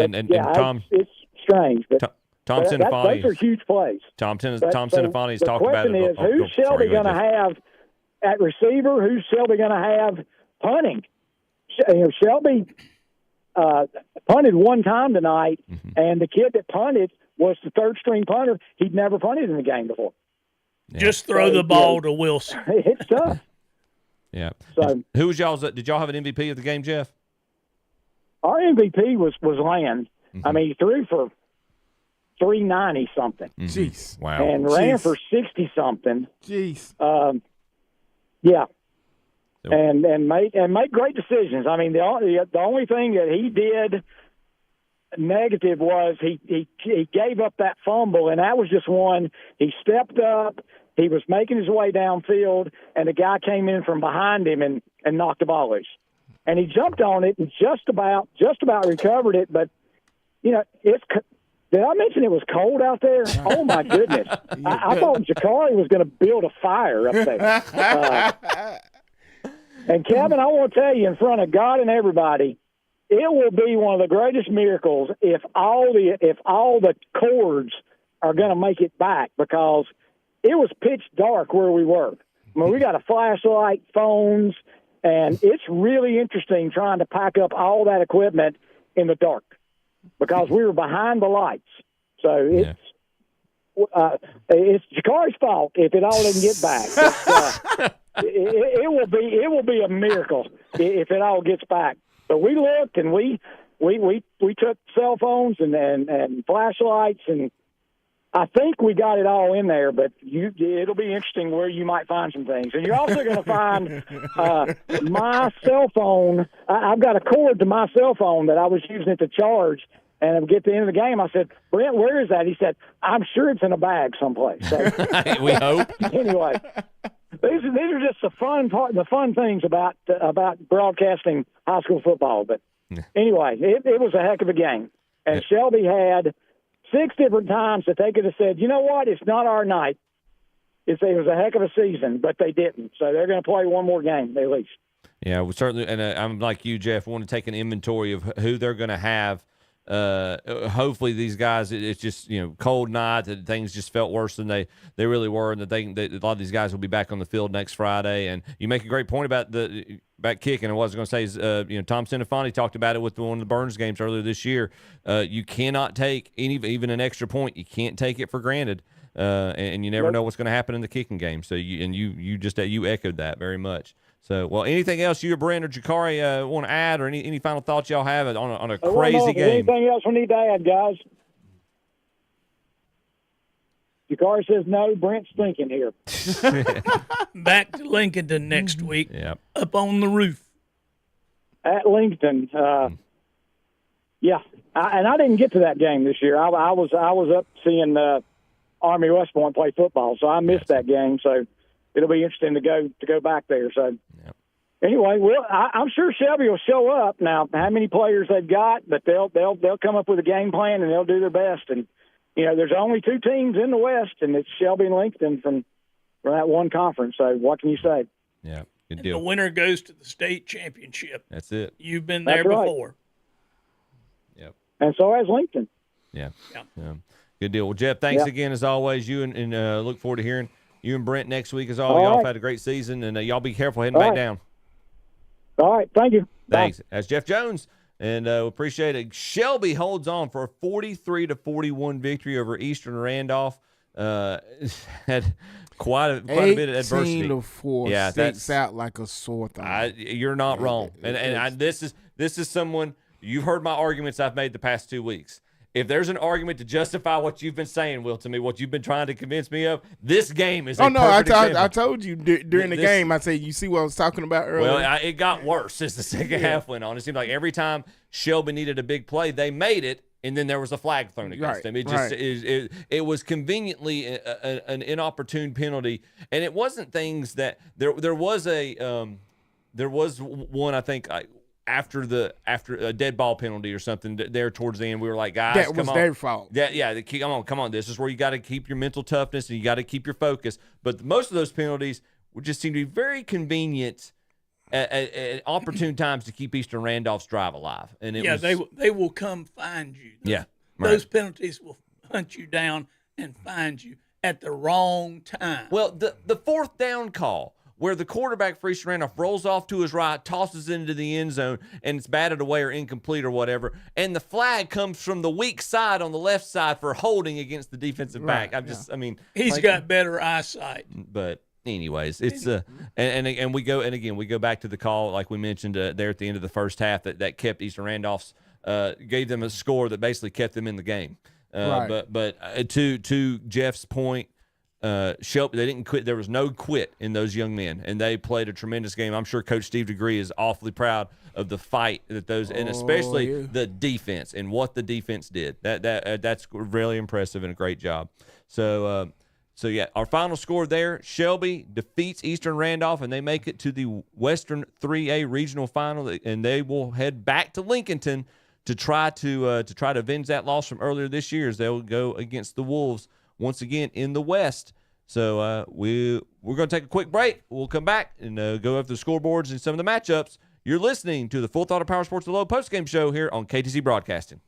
Tom, it's strange, but Tom Sinefani, those are huge plays. Tom Sinefani has talked about it. The question is, who's Shelby going to have at receiver? Who's Shelby going to have punting? Shelby punted one time tonight, and the kid that punted was the third-string punter. He'd never punted in the game before. Yeah. Just throw the ball to Wilson. It's tough. Yeah. So, who was y'all's? Did y'all have an MVP of the game, Jeff? Our MVP was Land. I mean, he threw for 390 something. Jeez. Wow. And ran for 60 something. Jeez. Yeah. And made great decisions. I mean, the only thing that he did negative was he gave up that fumble, and that was just one. He stepped up. He was making his way downfield, and the guy came in from behind him and knocked the ball loose. And he jumped on it and just about recovered it. But did I mention it was cold out there? Oh my goodness! I thought Jakari was going to build a fire up there. And Kevin, I want to tell you in front of God and everybody, it will be one of the greatest miracles if all the cords are going to make it back, because it was pitch dark where we were. I mean, we got a flashlight, phones, and it's really interesting trying to pack up all that equipment in the dark because we were behind the lights. So it's Jakari's fault if it all didn't get back. It will be a miracle if it all gets back. But we looked and we took cell phones and flashlights, and I think we got it all in there. But it'll be interesting where you might find some things. And you're also going to find my cell phone. I've got a cord to my cell phone that I was using it to charge. And at the end of the game, I said, "Brent, where is that?" He said, "I'm sure it's in a bag someplace." So, we hope. Anyway, these are just the fun things about broadcasting high school football. But anyway, it was a heck of a game. And Shelby had 6 different times that they could have said, "You know what? It's not our night." It was a heck of a season, but they didn't. So they're going to play one more game at least. Yeah, we certainly. And I'm like you, Jeff. Want to take an inventory of who they're going to have. Hopefully these guys, it's just cold night, that things just felt worse than they really were, and that a lot of these guys will be back on the field next Friday. And you make a great point about kicking. And what I was going to say is Tom Sinefani talked about it with one of the Burns games earlier this year. You cannot take even an extra point. You can't take it for granted, and you never know what's going to happen in the kicking game. So you echoed that very much. So, well, anything else you or Brent or Jakari want to add, or any final thoughts y'all have on a crazy game? Anything else we need to add, guys? Jakari says no. Brent's thinking here. Back to Lincoln next week. Yep. Up on the roof. At Lincoln. Yeah. And I didn't get to that game this year. I was up seeing Army West Point play football, so I missed that game. So it'll be interesting to go back there. So, anyway, I'm sure Shelby will show up. Now, how many players they've got, but they'll come up with a game plan and they'll do their best. And there's only 2 teams in the West, and it's Shelby and Lincoln from that one conference. So what can you say? Yeah, good And deal. the winner goes to the state championship. That's it. You've been there That's right. before. Yep. And so has Lincoln. Yeah. Good deal. Well, Jeff, thanks Yeah. again as always. You and look forward to hearing you and Brent next week as always. All Y'all right. have had a great season, and y'all be careful heading All back right. down. All right. Thank you. Thanks. Bye. That's Jeff Jones, and we appreciate it. Shelby holds on for a 43-41 victory over Eastern Randolph. Had quite a bit of adversity. 18-4 Yeah, sticks out like a sore thumb. You're not wrong, and this is someone you've heard my arguments I've made the past 2 weeks. If there's an argument to justify what you've been saying, Will, to me, what you've been trying to convince me of, this game is a perfect example. I told you during the game, I said, you see what I was talking about earlier? Well, it got worse as the second half went on. It seemed like every time Shelby needed a big play, they made it, and then there was a flag thrown against them. It just it was conveniently an inopportune penalty, and it wasn't things that there was one, I think, after a dead ball penalty or something there towards the end, we were like, guys, that was their fault. Come on. This is where you got to keep your mental toughness and you got to keep your focus. But most of those penalties would just seem to be very convenient at opportune times to keep Eastern Randolph's drive alive. And they will come find you. Those penalties will hunt you down and find you at the wrong time. Well, the fourth down call, where the quarterback for Eastern Randolph rolls off to his right, tosses into the end zone, and it's batted away or incomplete or whatever, and the flag comes from the weak side on the left side for holding against the defensive back. He's got better eyesight. But anyways, it's and we go back to the call like we mentioned there at the end of the first half that kept Eastern Randolph's gave them a score that basically kept them in the game. But to Jeff's point, Shelby, they didn't quit. There was no quit in those young men, and they played a tremendous game. I'm sure Coach Steve DeGree is awfully proud of the fight that and especially the defense and what the defense did. That's really impressive and a great job. So yeah, our final score there: Shelby defeats Eastern Randolph, and they make it to the Western 3A regional final, and they will head back to Lincolnton to try to avenge that loss from earlier this year, as they'll go against the Wolves once again in the West. So we're going to take a quick break. We'll come back and go over the scoreboards and some of the matchups. You're listening to the Full Throttle Powersports The Low postgame show here on KTC Broadcasting.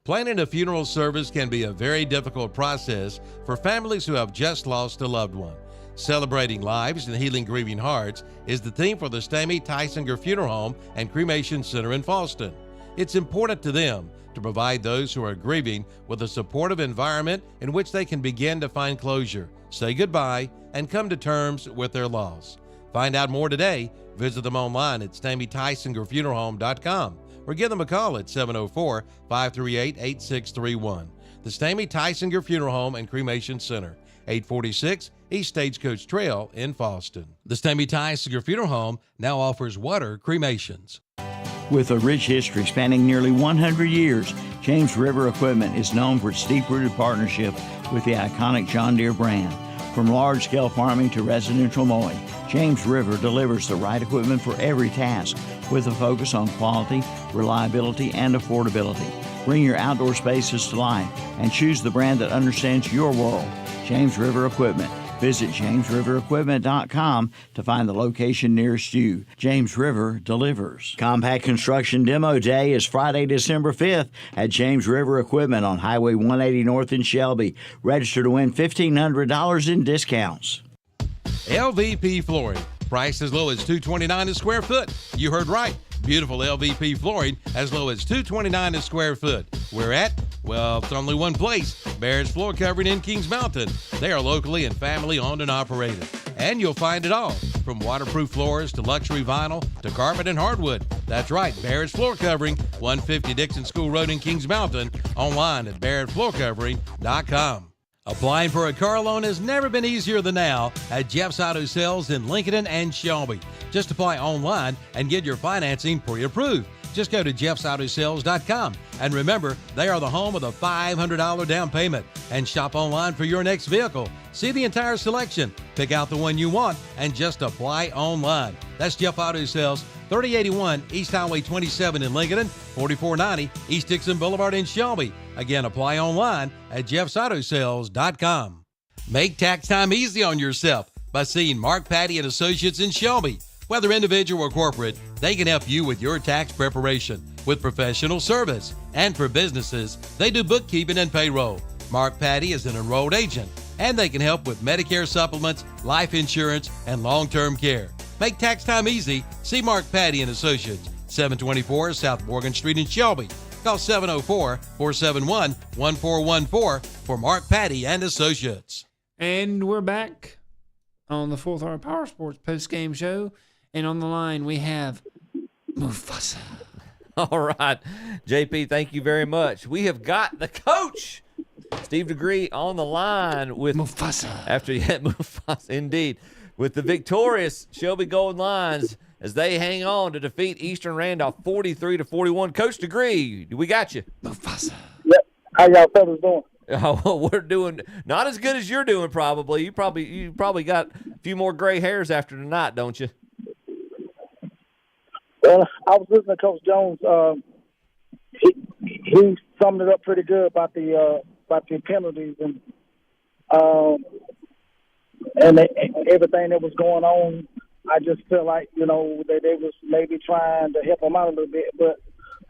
Planning a funeral service can be a very difficult process for families who have just lost a loved one. Celebrating lives and healing grieving hearts is the theme for the Stammy Tysinger Funeral Home and Cremation Center in Fallston. It's important to them to provide those who are grieving with a supportive environment in which they can begin to find closure, say goodbye, and come to terms with their loss. Find out more today. Visit them online at StammyTysingerFuneralHome.com or give them a call at 704-538-8631. The Stammy Tysinger Funeral Home and Cremation Center, 846 East Stagecoach Trail in Fallston. The Stammy Tysinger Funeral Home now offers water cremations. With a rich history spanning nearly 100 years, James River Equipment is known for its deep-rooted partnership with the iconic John Deere brand. From large-scale farming to residential mowing, James River delivers the right equipment for every task with a focus on quality, reliability, and affordability. Bring your outdoor spaces to life and choose the brand that understands your world. James River Equipment. Visit JamesRiverEquipment.com to find the location nearest you. James River delivers. Compact Construction Demo Day is Friday, December 5th at James River Equipment on Highway 180 North in Shelby. Register to win $1,500 in discounts. LVP Flooring. Price as low as $229 a square foot. You heard right. Beautiful LVP flooring as low as $229 a square foot. We're at, well, it's only one place, Barrett's Floor Covering in Kings Mountain. They are locally and family owned and operated. And you'll find it all, from waterproof floors to luxury vinyl to carpet and hardwood. That's right, Barrett's Floor Covering, 150 Dixon School Road in Kings Mountain. Online at BarrettFloorCovering.com. Applying for a car loan has never been easier than now at Jeff's Auto Sales in Lincoln and Shelby. Just apply online and get your financing pre-approved. Just go to jeffsautosales.com. And remember, they are the home of the $500 down payment. And shop online for your next vehicle. See the entire selection, pick out the one you want, and just apply online. That's Jeff Auto Sales, 3081 East Highway 27 in Lincoln, 4490 East Dixon Boulevard in Shelby. Again, apply online at jeffsautosales.com. Make tax time easy on yourself by seeing Mark Patty and Associates in Shelby. Whether individual or corporate, they can help you with your tax preparation with professional service. And for businesses, they do bookkeeping and payroll. Mark Patty is an enrolled agent, and they can help with Medicare supplements, life insurance, and long-term care. Make tax time easy. See Mark Patty and Associates, 724 South Morgan Street in Shelby. Call 704-471-1414 for Mark Patty and Associates. And we're back on the Full Throttle Powersports post-game show. And on the line, we have Mufasa. All right. JP, thank you very much. We have got the coach, Steve DeGree, on the line with Mufasa. Mufasa, indeed. With the victorious Shelby Golden Lions as they hang on to defeat Eastern Randolph 43-41. Coach DeGree, we got you. Mufasa. Yep. How y'all fellas doing? Oh, we're doing not as good as you're doing. Probably you probably got a few more gray hairs after tonight, don't you? Well, I was listening to Coach Jones. He summed it up pretty good about the penalties and everything that was going on. I just feel like that they was maybe trying to help them out a little bit, but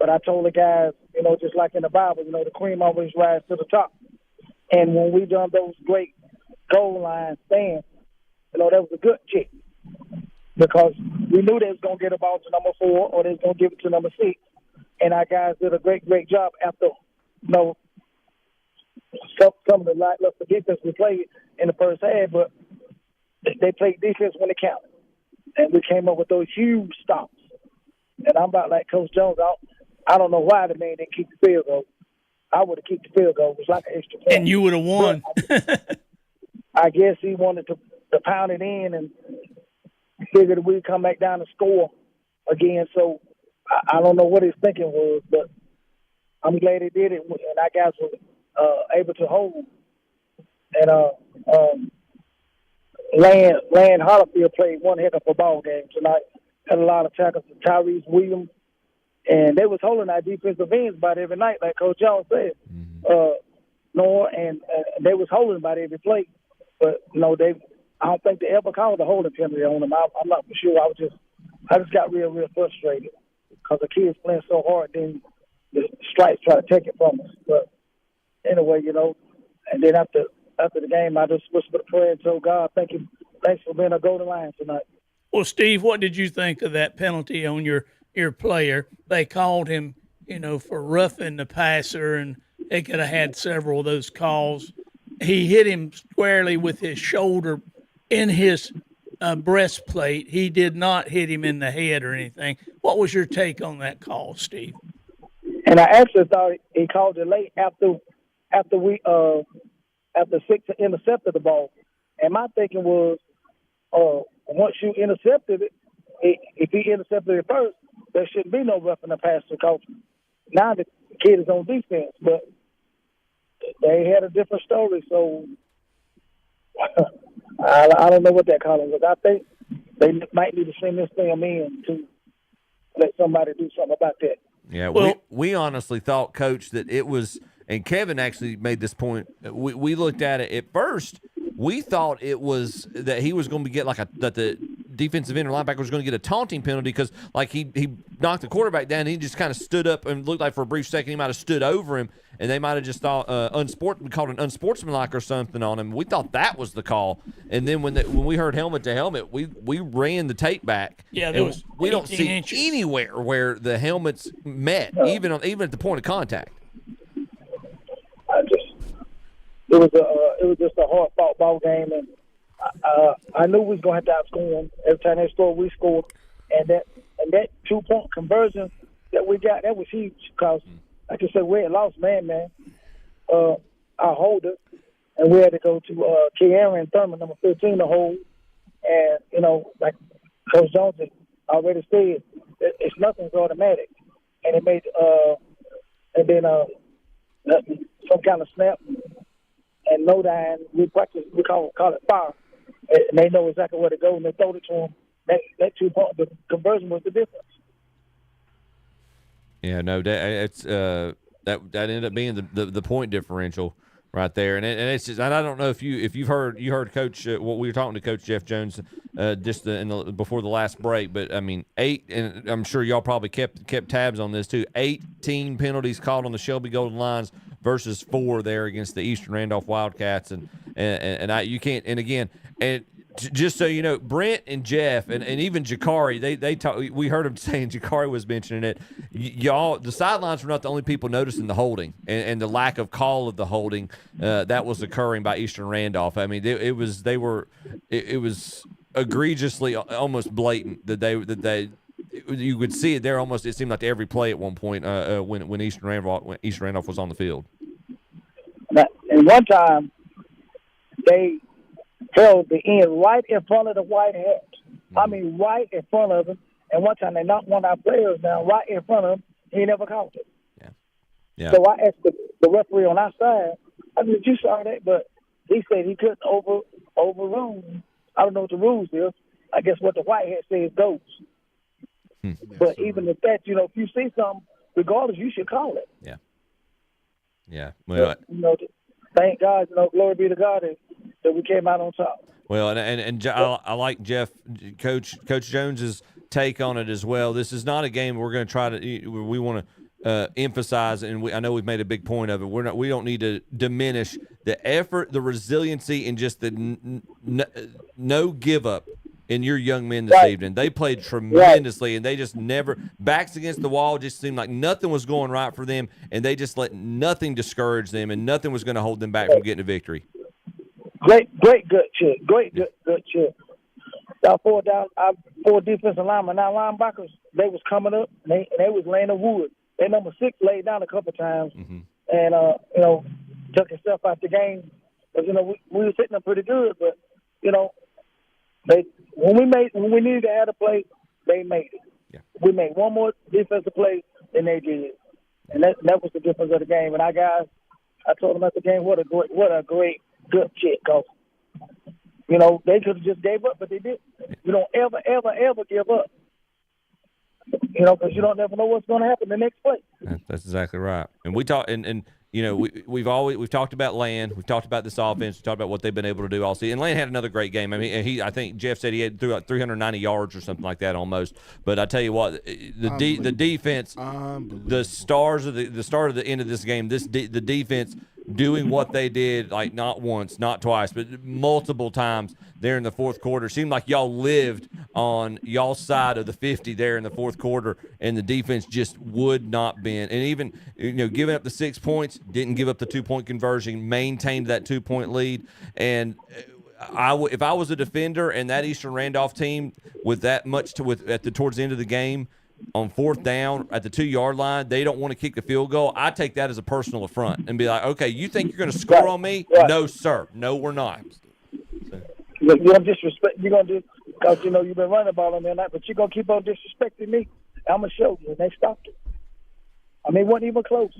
I told the guys, just like in the Bible, the cream always rises to the top. And when we done those great goal line stands, that was a good kick because we knew they was going to get a ball to number 4 or they was going to give it to number 6. And our guys did a great job after, some of the lackluster defense we played in the first half, but they played defense when it counted. And we came up with those huge stops. And I'm about like Coach Jones. I don't know why the man didn't keep the field goal. I would have kept the field goal. It was like an extra point. And you would have won. I guess he wanted to pound it in and figured we'd come back down and score again. So I don't know what his thinking was, but I'm glad he did it. And our guys were able to hold. And Land Hollifield played one heck of a ball game tonight. Had a lot of tackles to Tyrese Williams. And they was holding our defensive ends about every night, like Coach Jones said. Noah, and they was holding about every play. But, I don't think they ever called a holding penalty on them. I'm not for sure. I just got real frustrated because the kids playing so hard, then the stripes try to take it from us. But anyway, and then after the game, I just whispered a prayer and told God, thanks for being a Golden Lion tonight. Well, Steve, what did you think of that penalty on your player? They called him, for roughing the passer, and they could have had several of those calls. He hit him squarely with his shoulder in his breastplate. He did not hit him in the head or anything. What was your take on that call, Steve? And I actually thought he called it late after Six intercepted the ball. And my thinking was, once you intercepted it, if he intercepted it first, there shouldn't be no roughing the passer because now the kid is on defense. But they had a different story, so I don't know what that call was. I think they might need to send this film in to let somebody do something about that. Yeah, we honestly thought, Coach, that it was, and Kevin actually made this point. We looked at it at first. We thought it was that he was going to get that the defensive end or linebacker was going to get a taunting penalty because he knocked the quarterback down and he just kind of stood up and looked like for a brief second he might have stood over him and they might have just thought called an unsportsmanlike or something on him. We thought that was the call, and then when we heard helmet to helmet, we ran the tape back. Yeah, there was we don't see anywhere where the helmets met, even at the point of contact. It was just a hard fought ball game, and I knew we was gonna have to outscore them. Every time they scored, we scored, and that 2-point conversion that we got, that was huge because, like I said, we had lost man, our holder, and we had to go to Kieran Thurman, number 15, to hold. And like Coach Jones already said, it's nothing's automatic. and it made and then some kind of snap and no dying. We practice. We call it fire, and they know exactly where to go, and they throw it to them. That 2 point, the conversion was the difference. Yeah, no, it's that ended up being the point differential right there, and it's just, and I don't know if you heard Coach what we were talking to Coach Jeff Jones just before the last break, but I mean 8, and I'm sure y'all probably kept tabs on this too. 18 penalties called on the Shelby Golden Lions versus 4 there against the Eastern Randolph Wildcats, and you can't, and again, and just so you know, Brent and Jeff and even Jakari, they talk, we heard him saying, Jakari was mentioning it. Y'all, the sidelines were not the only people noticing the holding and the lack of call of the holding that was occurring by Eastern Randolph. I mean, it was egregiously, almost blatant that they you would see it there. Almost, it seemed like every play at one point when Eastern Randolph was on the field. And one time they held the end right in front of the white hat. I mean, right in front of him. And one time they knocked one of our players down right in front of him. He never caught it. Yeah. So I asked the referee on our side, I said, "You saw that?" But he said he couldn't overrule. I don't know what the rules is. I guess what the white hat says goes. But even if that, if you see something, regardless, you should call it. Yeah. Well, but, thank God, glory be to God that we came out on top. Well, and I like Coach Jones's take on it as well. This is not a game we're going to try to. We want to emphasize, and I know we've made a big point of it. We don't need to diminish the effort, the resiliency, and just the no give up in your young men this evening. They played tremendously, and they just never, backs against the wall, just seemed like nothing was going right for them, and they just let nothing discourage them, and nothing was going to hold them back from getting a victory. Great, good check. Good check. Our four defensive linemen, now linebackers, they was coming up, and they was laying the wood. They number 6 laid down a couple of times, and took himself out the game. Because we were sitting up pretty good, but when we needed to add a play, they made it. Yeah. We made one more defensive play than they did, and that was the difference of the game. And our guys, I told them at the game, what a great good check, cause they could have just gave up, but they didn't. You don't ever give up. Because you don't never know what's going to happen the next play. That's exactly right. And we talk, and we've talked about Land, we've talked about this offense, we've talked about what they've been able to do all season. And Land had another great game. I mean, I think Jeff said he had threw out 390 yards or something like that almost. But I tell you what, the defense, the start of the end of this game, the defense doing what they did, like not once, not twice, but multiple times there in the fourth quarter. Seemed like y'all lived on y'all's side of the 50 there in the fourth quarter, and the defense just would not bend. And even, giving up the 6 points, didn't give up the 2-point conversion, maintained that 2-point lead. And if I was a defender and that Eastern Randolph team with that much towards the end of the game, on 4th down at the 2-yard line, they don't want to kick the field goal. I take that as a personal affront and be like, okay, you think you're going to score on me? Right. No, sir. No, we're not. You're going to disrespect. You're going to do, because you've been running the ball on me, but you're going to keep on disrespecting me. I'm going to show you. And they stopped it. I mean, it wasn't even close.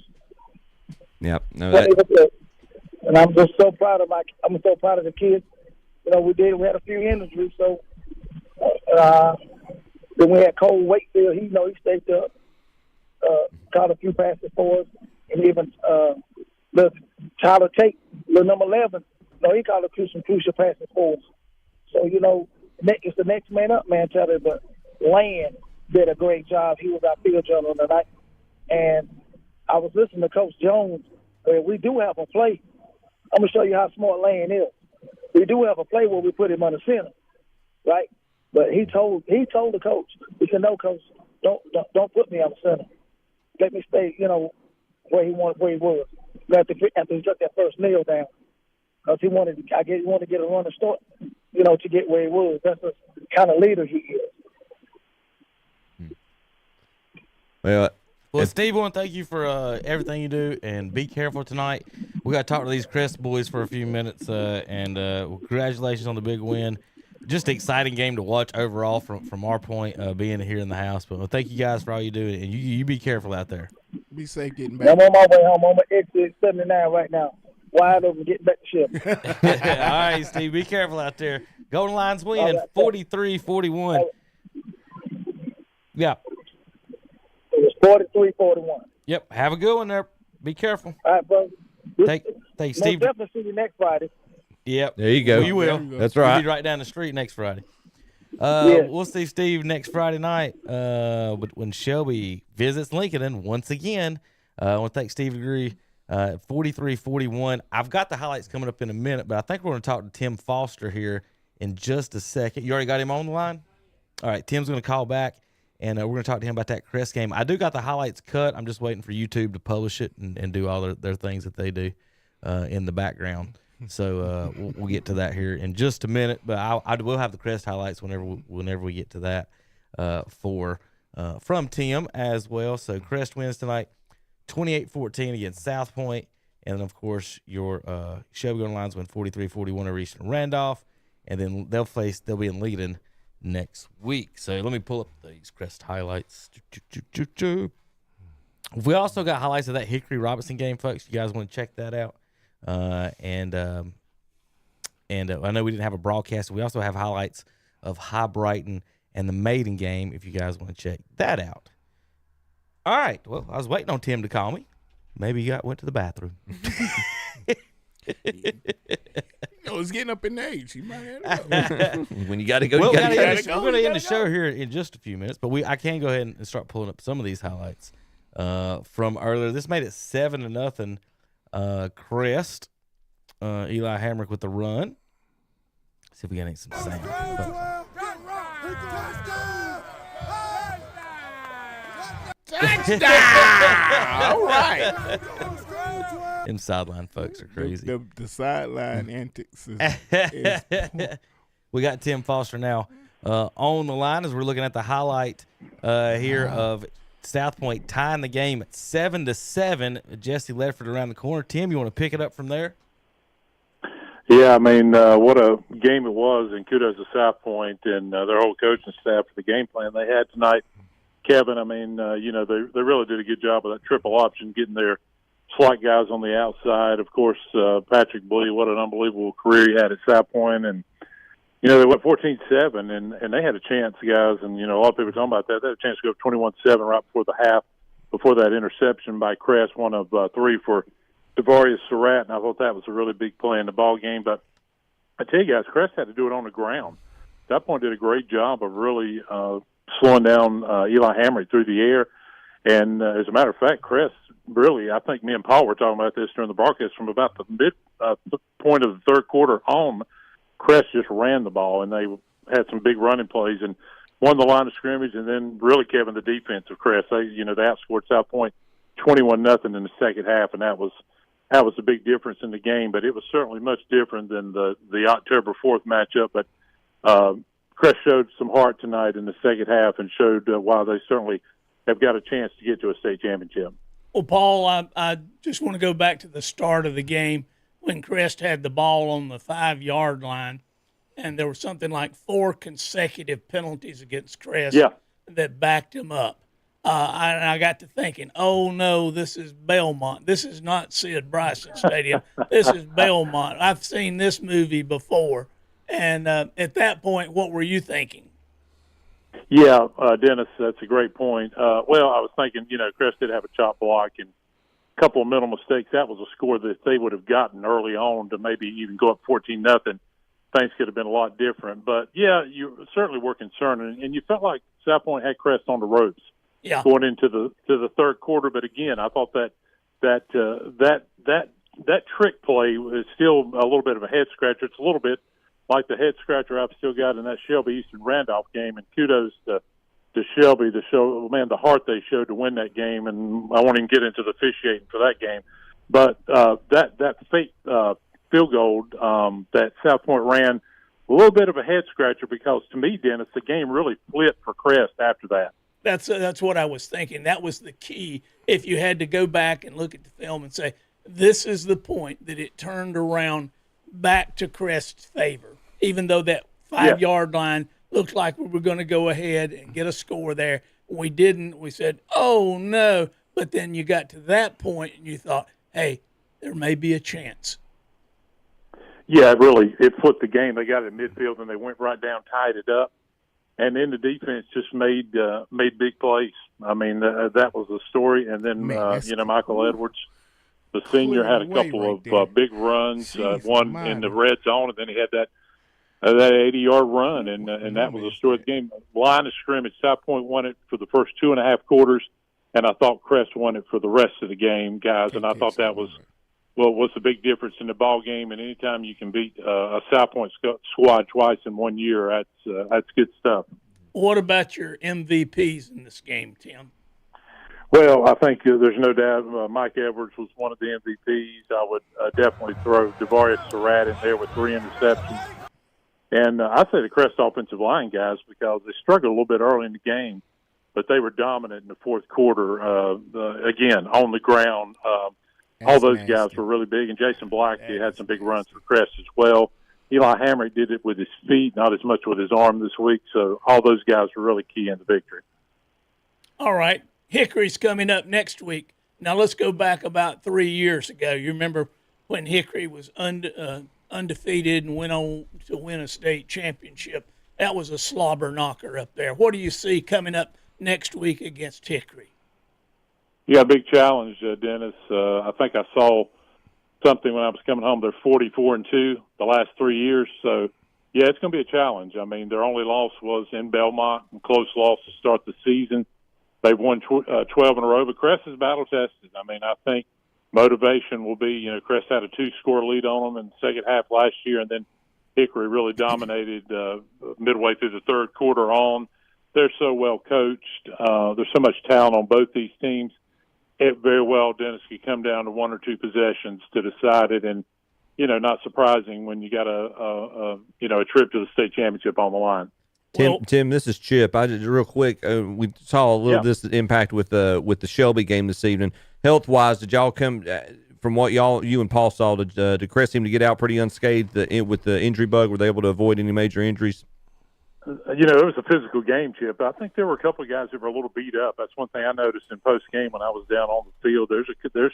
Yep. No, and I'm just so proud of the kids. We had a few injuries, so then we had Cole Wakefield. He stayed up, caught a few passes for us, and even the Tyler Tate, the number 11. He caught some crucial passes for us. So it's the next man up mentality. But Land did a great job. He was our field general tonight, and I was listening to Coach Jones. Where we do have a play. I'm gonna show you how smart Land is. We do have a play where we put him on the center, right? But he told the coach, he said, "No, coach, don't put me on the center. Let me stay, where he was. After he took that first nail down, because he wanted to get a running start, to get where he was. That's the kind of leader he is." Well, Steve, I want to thank you for everything you do, and be careful tonight. We got to talk to these Crest boys for a few minutes, and congratulations on the big win. just an exciting game to watch overall from our point, being here in the house. But thank you guys for all you do, and you be careful out there. Be safe getting back. I'm on my way home. I'm on exit 79 right now. Wide open, getting back to ship. All right, Steve, be careful out there. Golden Lions win 43-41. Yeah. It was 43-41. Yep. Have a good one there. Be careful. All right, bro. Thank you, Steve. Most definitely see you next Friday. Yep. There you go. We will. That's right. We'll be right down the street next Friday. Yes. We'll see Steve next Friday night when Shelby visits Lincoln once again. I want to thank Steve Degree. 43-41. I've got the highlights coming up in a minute, but I think we're going to talk to Tim Foster here in just a second. You already got him on the line? All right, Tim's going to call back, and we're going to talk to him about that Crest game. I do got the highlights cut. I'm just waiting for YouTube to publish it and do all their things that they do in the background. So we'll get to that here in just a minute, but I will have the Crest highlights whenever we get to that from Tim as well. So Crest wins tonight 28-14 against South Point, and then of course your Shelby Golden Lions win 43-41 over Eastern Randolph, and then they'll be in Leading next week. So let me pull up these Crest highlights. We also got highlights of that Hickory Robinson game, folks. You guys want to check that out? And I know we didn't have a broadcast. We also have highlights of High Brighton and the Maiden game, if you guys want to check that out. All right. Well, I was waiting on Tim to call me. Maybe he went to the bathroom. He's getting up in age. He might have to go. When you got to go, We're you got to go. going to end the show here in just a few minutes, but I can go ahead and start pulling up some of these highlights from earlier. This made it 7-0. Crest. Eli Hamrick with the run. See if we got some sound. Touchdown! All right. Them sideline folks are crazy. The sideline antics is We got Tim Foster now on the line as we're looking at the highlight here of South Point tying the game at 7-7. Jesse Ledford around the corner. Tim, you want to pick it up from there? Yeah, I mean, what a game it was, and kudos to South Point and their whole coaching staff for the game plan they had tonight. Kevin, I mean, they really did a good job of that triple option, getting their slot guys on the outside. Of course, Patrick Blee, what an unbelievable career he had at South Point, and they went 14-7, and they had a chance, guys, and a lot of people are talking about that. They had a chance to go 21-7 right before the half, before that interception by Crest, one of three for Devarius Surratt, and I thought that was a really big play in the ball game. But I tell you guys, Crest had to do it on the ground. South Point did a great job of really slowing down Eli Hamrick through the air. And as a matter of fact, Crest really, I think me and Paul were talking about this during the broadcast, from about the mid point of the third quarter on, Crest just ran the ball, and they had some big running plays and won the line of scrimmage. And then really, Kevin, the defense of Crest, they outscored South Point 21-0 in the second half, and that was a big difference in the game. But it was certainly much different than the October 4th matchup. But Crest showed some heart tonight in the second half and showed why they certainly have got a chance to get to a state championship. Well, Paul, I just want to go back to the start of the game when Crest had the ball on the 5-yard line, and there was something like 4 consecutive penalties against Crest that backed him up. I got to thinking, oh, no, this is Belmont. This is not Sid Bryson Stadium. This is Belmont. I've seen this movie before. And at that point, what were you thinking? Yeah, Dennis, that's a great point. Well, I was thinking, Crest did have a chop block and a couple of mental mistakes. That was a score that they would have gotten early on to maybe even go up 14-0. Things could have been a lot different. But, yeah, you certainly were concerned. And you felt like South Point had Crest on the ropes going into the third quarter. But, again, I thought that trick play was still a little bit of a head-scratcher. It's a little bit like the head-scratcher I've still got in that Shelby Eastern Randolph game. And kudos to Shelby, the heart they showed to win that game. And I won't even get into the officiating for that game. But that fake field goal that South Point ran, a little bit of a head-scratcher because, to me, Dennis, the game really flipped for Crest after that. That's what I was thinking. That was the key. If you had to go back and look at the film and say, this is the point that it turned around back to Crest's favor, even though that 5-yard line. Looked like we were going to go ahead and get a score there. We didn't. We said, oh, no. But then you got to that point and you thought, hey, there may be a chance. Yeah, it flipped the game. They got it in midfield and they went right down, tied it up, and then the defense just made big plays. I mean, that was the story. And then Michael Edwards, the senior, had a couple of big runs. One in the red zone, and then he had that 80-yard run, and that was the story of the game. Line of scrimmage, South Point won it for the first 2.5 quarters, and I thought Crest won it for the rest of the game, guys. And I thought that was. Well, what's the big difference in the ball game? And anytime you can beat a South Point squad twice in 1 year, that's good stuff. What about your MVPs in this game, Tim? Well, I think there's no doubt Mike Edwards was one of the MVPs. I would definitely throw Devarius Surratt in there with 3 interceptions. And I'd say the Crest offensive line guys, because they struggled a little bit early in the game, but they were dominant in the fourth quarter, again, on the ground. All those guys were really big, and Jason Black had some big runs for Crest as well. Eli Hamrick did it with his feet, not as much with his arm this week, so all those guys were really key in the victory. All right. Hickory's coming up next week. Now let's go back about 3 years ago. You remember when Hickory was undefeated and went on to win a state championship. That was a slobber knocker up there. What do you see coming up next week against Hickory? Yeah, big challenge, Dennis. I think I saw something when I was coming home. They're 44-2 the last 3 years. So, yeah, it's going to be a challenge. I mean, their only loss was in Belmont, a close loss to start the season. They've won 12 in a row, but Crest is battle-tested. I mean, I think motivation will be, Crest had a 2-score lead on them in the second half last year, and then Hickory really dominated midway through the third quarter on. They're so well coached. There's so much talent on both these teams. It very well, Dennis, could come down to 1 or 2 possessions to decide it, and not surprising when you got a trip to the state championship on the line. Tim, this is Chip. I just real quick. We saw a little of this impact with the Shelby game this evening. Health wise, did y'all come from what you and Paul saw? Did Crest seem to get out pretty unscathed with the injury bug? Were they able to avoid any major injuries? It was a physical game, Chip. I think there were a couple of guys that were a little beat up. That's one thing I noticed in post game when I was down on the field. There's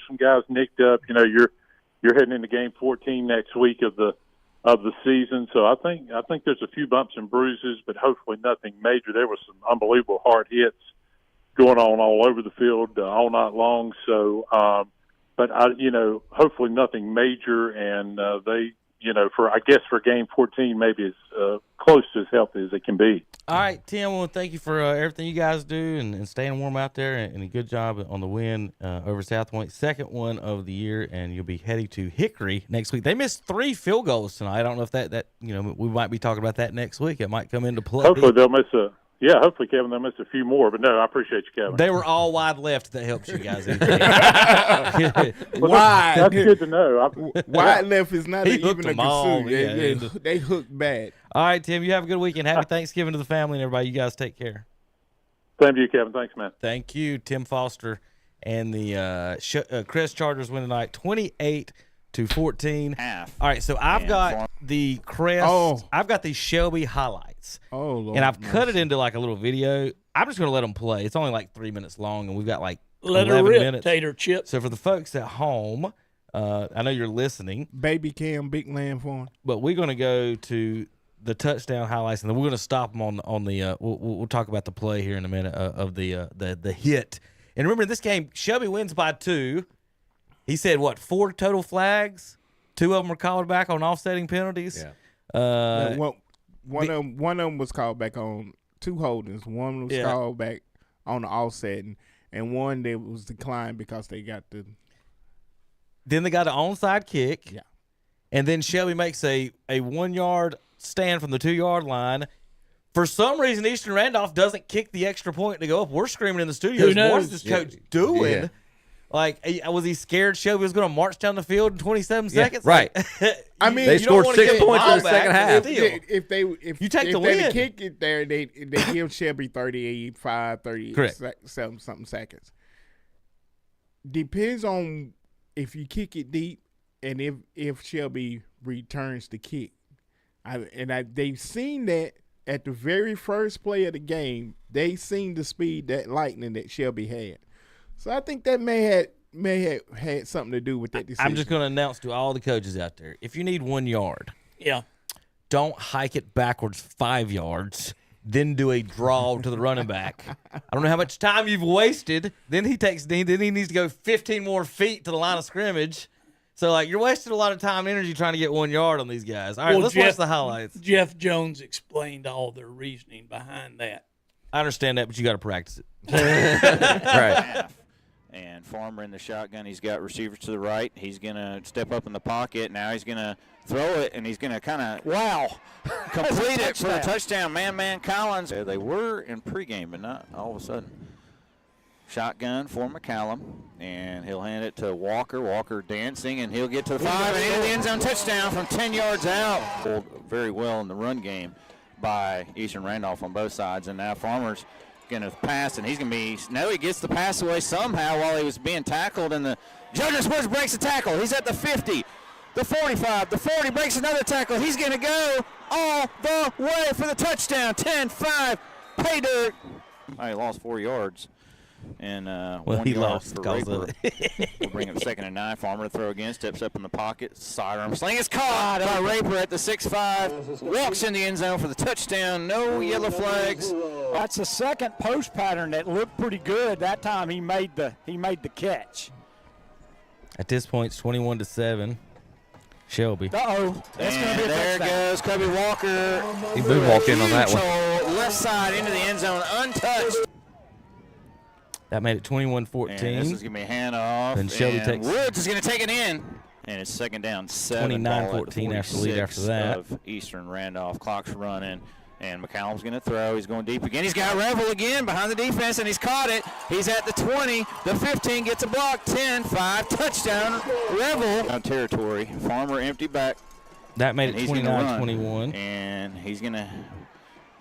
some guys nicked up. You're heading into game 14 next week of the season. So I think there's a few bumps and bruises, but hopefully nothing major. There was some unbelievable hard hits going on all over the field all night long. So, but hopefully nothing major, and they. For game 14, maybe as close to as healthy as it can be. All right, Tim, well, thank you for everything you guys do and staying warm out there, and a good job on the win over South Point. Second one of the year, and you'll be heading to Hickory next week. They missed 3 field goals tonight. I don't know if that we might be talking about that next week. It might come into play. Hopefully they'll miss hopefully, Kevin, they'll miss a few more. But, no, I appreciate you, Kevin. They were all wide left. That helps you guys. Wide. That's good to know. Wide left is not even a kazoo. They hook bad. All right, Tim, you have a good weekend. Happy Thanksgiving to the family and everybody. You guys take care. Same to you, Kevin. Thanks, man. Thank you, Tim Foster. And the Crest Chargers win tonight 28-14. Half. All right, so I've got the Crest. I've got the Shelby highlights. Oh, Lord. And I've cut it into like a little video. I'm just going to let them play. It's only like 3 minutes long, and we've got like let 11 her rip, minutes. Tater Chip. So for the folks at home, I know you're listening. Baby Cam, big land for him. But we're going to go to the touchdown highlights, and then we're going to stop them on the. We'll talk about the play here in a minute of the hit. And remember, in this game, Shelby wins by 2. He said, 4 total flags? 2 of them were called back on offsetting penalties. Yeah. One of them was called back on 2 holdings. One was called back on the offsetting, and one that was declined because they got the. Then they got an onside kick. Yeah. And then Shelby makes a 1-yard stand from the 2-yard line. For some reason, Eastern Randolph doesn't kick the extra point to go up. We're screaming in the studios, what is this coach doing? Yeah. Like, was he scared Shelby was going to march down the field in 27 seconds? Right. I mean, they scored 6 points in the second half. If you take the win, they kick it there, they give Shelby 35, 30 something seconds. Depends on if you kick it deep and if Shelby returns the kick. They've seen that at the very first play of the game. They seen the speed, that lightning that Shelby had. So I think that may have had something to do with that decision. I'm just going to announce to all the coaches out there, if you need 1 yard, don't hike it backwards 5 yards, then do a draw to the running back. I don't know how much time you've wasted. Then he needs to go 15 more feet to the line of scrimmage. So, you're wasting a lot of time and energy trying to get 1 yard on these guys. All right, let's watch the highlights. Jeff Jones explained all their reasoning behind that. I understand that, but you got to practice it. Right. And Farmer in the shotgun. He's got receivers to the right. He's going to step up in the pocket. Now he's going to throw it, and he's going to kind of complete it for a touchdown. Man, Collins. They were in pregame, but not all of a sudden. Shotgun for McCallum, and he'll hand it to Walker. Walker dancing, and he'll get to the 5 and into the end zone touchdown from 10 yards out. Pulled very well in the run game by Eastern Randolph on both sides, and now Farmer's going to pass, and he's going to be, he gets the pass away somehow while he was being tackled, and the Judges Woods breaks the tackle. He's at the 50, the 45, the 40, breaks another tackle. He's going to go all the way for the touchdown. 10-5, pay dirt. He lost 4 yards. And he yard lost for because Raper. of it. We'll bring up 2nd and 9. Farmer to throw again. Steps up in the pocket. Sidearm sling is caught by Raper at the 6-5. Walks in the end zone for the touchdown. No yellow flags. That's the second post pattern that looked pretty good. That time he made the catch. At this point, it's 21-7. Shelby. Uh-oh. That's going to be a there touchdown. Goes Cubby Walker. He moonwalked in on that one. Hole, left side into the end zone, untouched. That made it 21-14. And this is going to be a handoff. And Shelby takes Woods is going to take it in. And it's 2nd down, 7. 29-14 after lead after that. Of Eastern Randolph. Clock's running. And McCallum's going to throw. He's going deep again. He's got Revel again behind the defense, and he's caught it. He's at the 20. The 15 gets a block. 10-5. Touchdown. Revel. On territory. Farmer empty back. That made it 29-21. And he's going to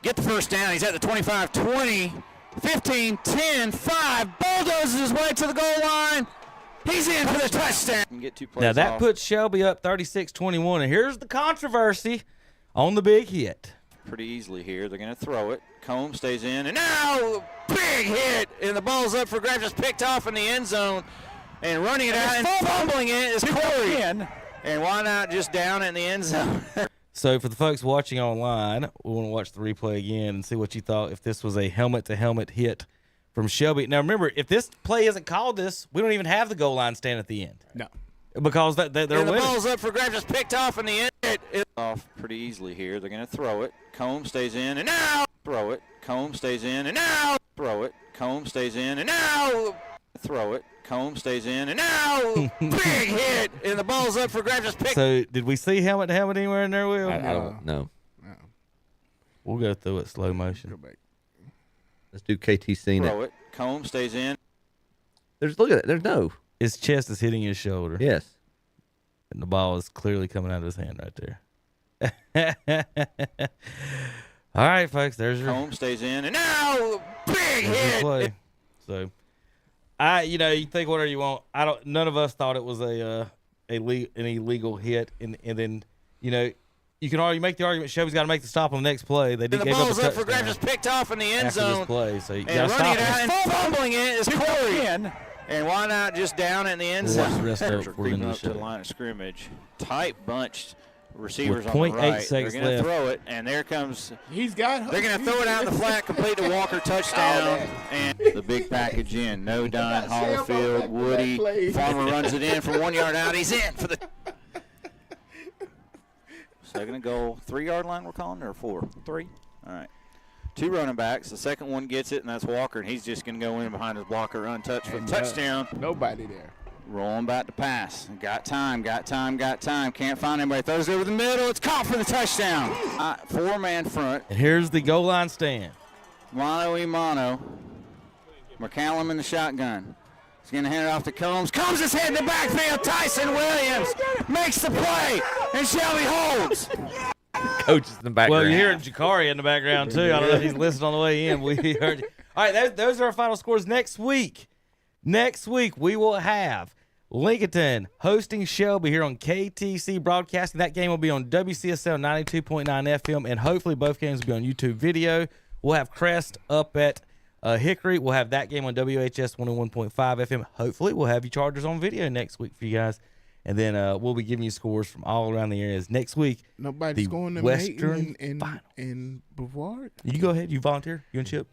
get the first down. He's at the 25, 20. 15, 10, 5, bulldozes his way to the goal line. He's in for the touchdown. Get 2 plays now that off. puts Shelby up 36-21. And here's the controversy on the big hit. Pretty easily here. They're going to throw it. Combs stays in. And now, big hit. And the ball's up for grabs. Just picked off in the end zone. And running it out and fumbling it is Corey. And why not just down in the end zone? So for the folks watching online, we want to watch the replay again and see what you thought if this was a helmet-to-helmet hit from Shelby. Now, remember, if this play isn't called this, we don't even have the goal line stand at the end. No. Because they're winning. The ball's up for grabs. Just picked off in the end. It's off pretty easily here. They're going to throw it. Combs stays in. And now throw it. Combs stays in. And now throw it. Combs stays in. And now throw it. Combs stays in, and now big hit, and the ball's up for grabs. Just pick. So did we see helmet to helmet anywhere in there, Will? I don't know. We'll go through it slow motion. Let's do KT scene. Throw it. Combs stays in. Look at it. There's no. His chest is hitting his shoulder. Yes. And the ball is clearly coming out of his hand right there. All right, folks. There's your Combs stays in, and now big hit. Play. So. You think whatever you want. None of us thought it was an illegal hit, and then, you can already make the argument Shelby's got to make the stop on the next play. They did the give up a ball's up for touchdown grabs, just picked off in the end after zone. This play, so you and got to running stop it out him. and fumbling it is Corey. And why not just down in the end We'll zone? watch the rest of it They're before we end creeping the up to the show. line of scrimmage. Tight bunched receivers With on the 0.8 right. They're seconds going to left. throw it, and there comes. He's got. They're going to throw it out in the flat, complete to Walker, touchdown, and the big package in. No Don, Hollifield, Woody. Farmer runs it in from 1 yard out. He's in for the 2nd and goal. 3-yard line we're calling, or 4? 3. All right. 2 running backs. The second one gets it, and that's Walker, and he's just going to go in behind his blocker untouched for the touchdown. Nobody there. Rolling back to pass. Got time. Can't find anybody. Throws it over the middle. It's caught for the touchdown. 4-man front. And here's the goal line stand. Mano. McCallum in the shotgun. He's going to hand it off to Combs. Combs is heading to backfield. Tyson Williams makes the play, and Shelby holds. Coaches in the background. Well, you're hearing Jakari in the background, too. I don't know if he's listening on the way in. We heard you. All right, those are our final scores next week. Next week, we will have Lincoln hosting Shelby here on KTC Broadcasting. That game will be on WCSL 92.9 FM, and hopefully both games will be on YouTube video. We'll have Crest up at Hickory. We'll have that game on WHS 101.5 FM. Hopefully we'll have you Chargers on video next week for you guys. And then we'll be giving you scores from all around the areas next week. Nobody's going to Western in Brevard. You go ahead. You volunteer. You and Chip.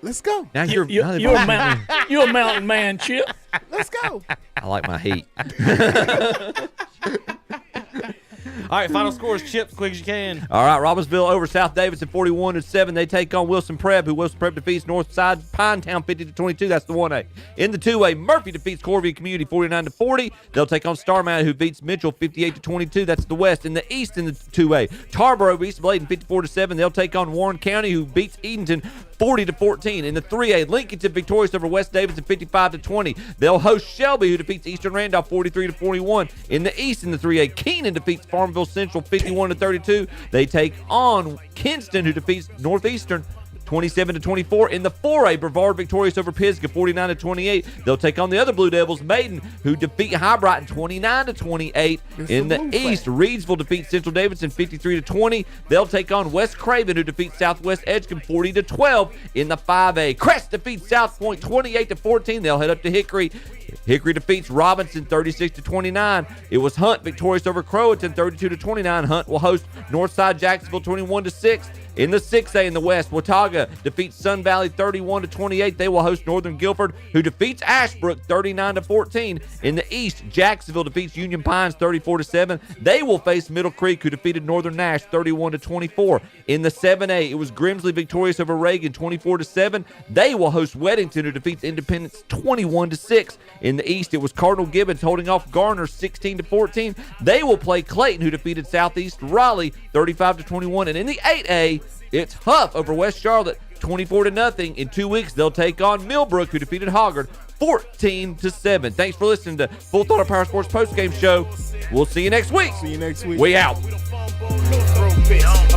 Let's go. Now you're a mountain man, Chip. Let's go. I like my heat. All right, final scores, Chip, as quick as you can. All right, Robbinsville over South Davidson 41-7. They take on Wilson Prep, who Wilson Prep defeats Northside Pinetown 50-22. That's the 1A. In the 2A, Murphy defeats Corvey Community 49-40. They'll take on Star Mountain, who beats Mitchell 58-22. That's the West. In the East, in the 2A, Tarboro beats Bladen 54-7. They'll take on Warren County, who beats Edenton 40-14. In the 3A, Lincolnton victorious over West Davidson 55-20. They'll host Shelby, who defeats Eastern Randolph 43-41. In the East, in the 3A, Keenan defeats Farmville Central 51-32. They take on Kinston, who defeats Northeastern 27-24. In the 4A, Brevard victorious over Pisgah 49-28. They'll take on the other Blue Devils, Maiden, who defeat High Brighton 29-28. In the East, Reedsville defeats Central Davidson 53-20. They'll take on West Craven, who defeats Southwest Edgecombe 40-12. In the 5A, Crest defeats South Point 28-14. They'll head up to Hickory. Hickory defeats Robinson 36-29. It was Hunt victorious over Croatan 32-29. Hunt will host Northside Jacksonville 21-6. In the 6A in the West, Watauga defeats Sun Valley 31-28. They will host Northern Guilford, who defeats Ashbrook 39-14. In the East, Jacksonville defeats Union Pines 34-7. They will face Middle Creek, who defeated Northern Nash 31-24. In the 7A, it was Grimsley victorious over Reagan 24-7. They will host Weddington, who defeats Independence 21-6. In the East, it was Cardinal Gibbons holding off Garner 16-14. They will play Clayton, who defeated Southeast Raleigh 35-21. And in the 8A, it's Huff over West Charlotte 24-0. In 2 weeks, they'll take on Millbrook, who defeated Hoggard 14-7. Thanks for listening to Full Throttle Power Sports postgame show. We'll see you next week. See you next week. We out. I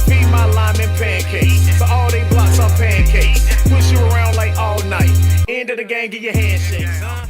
feed my linemen pancakes. For all they blocks are pancakes. Push you around like all night. End of the game, get your handshakes, huh?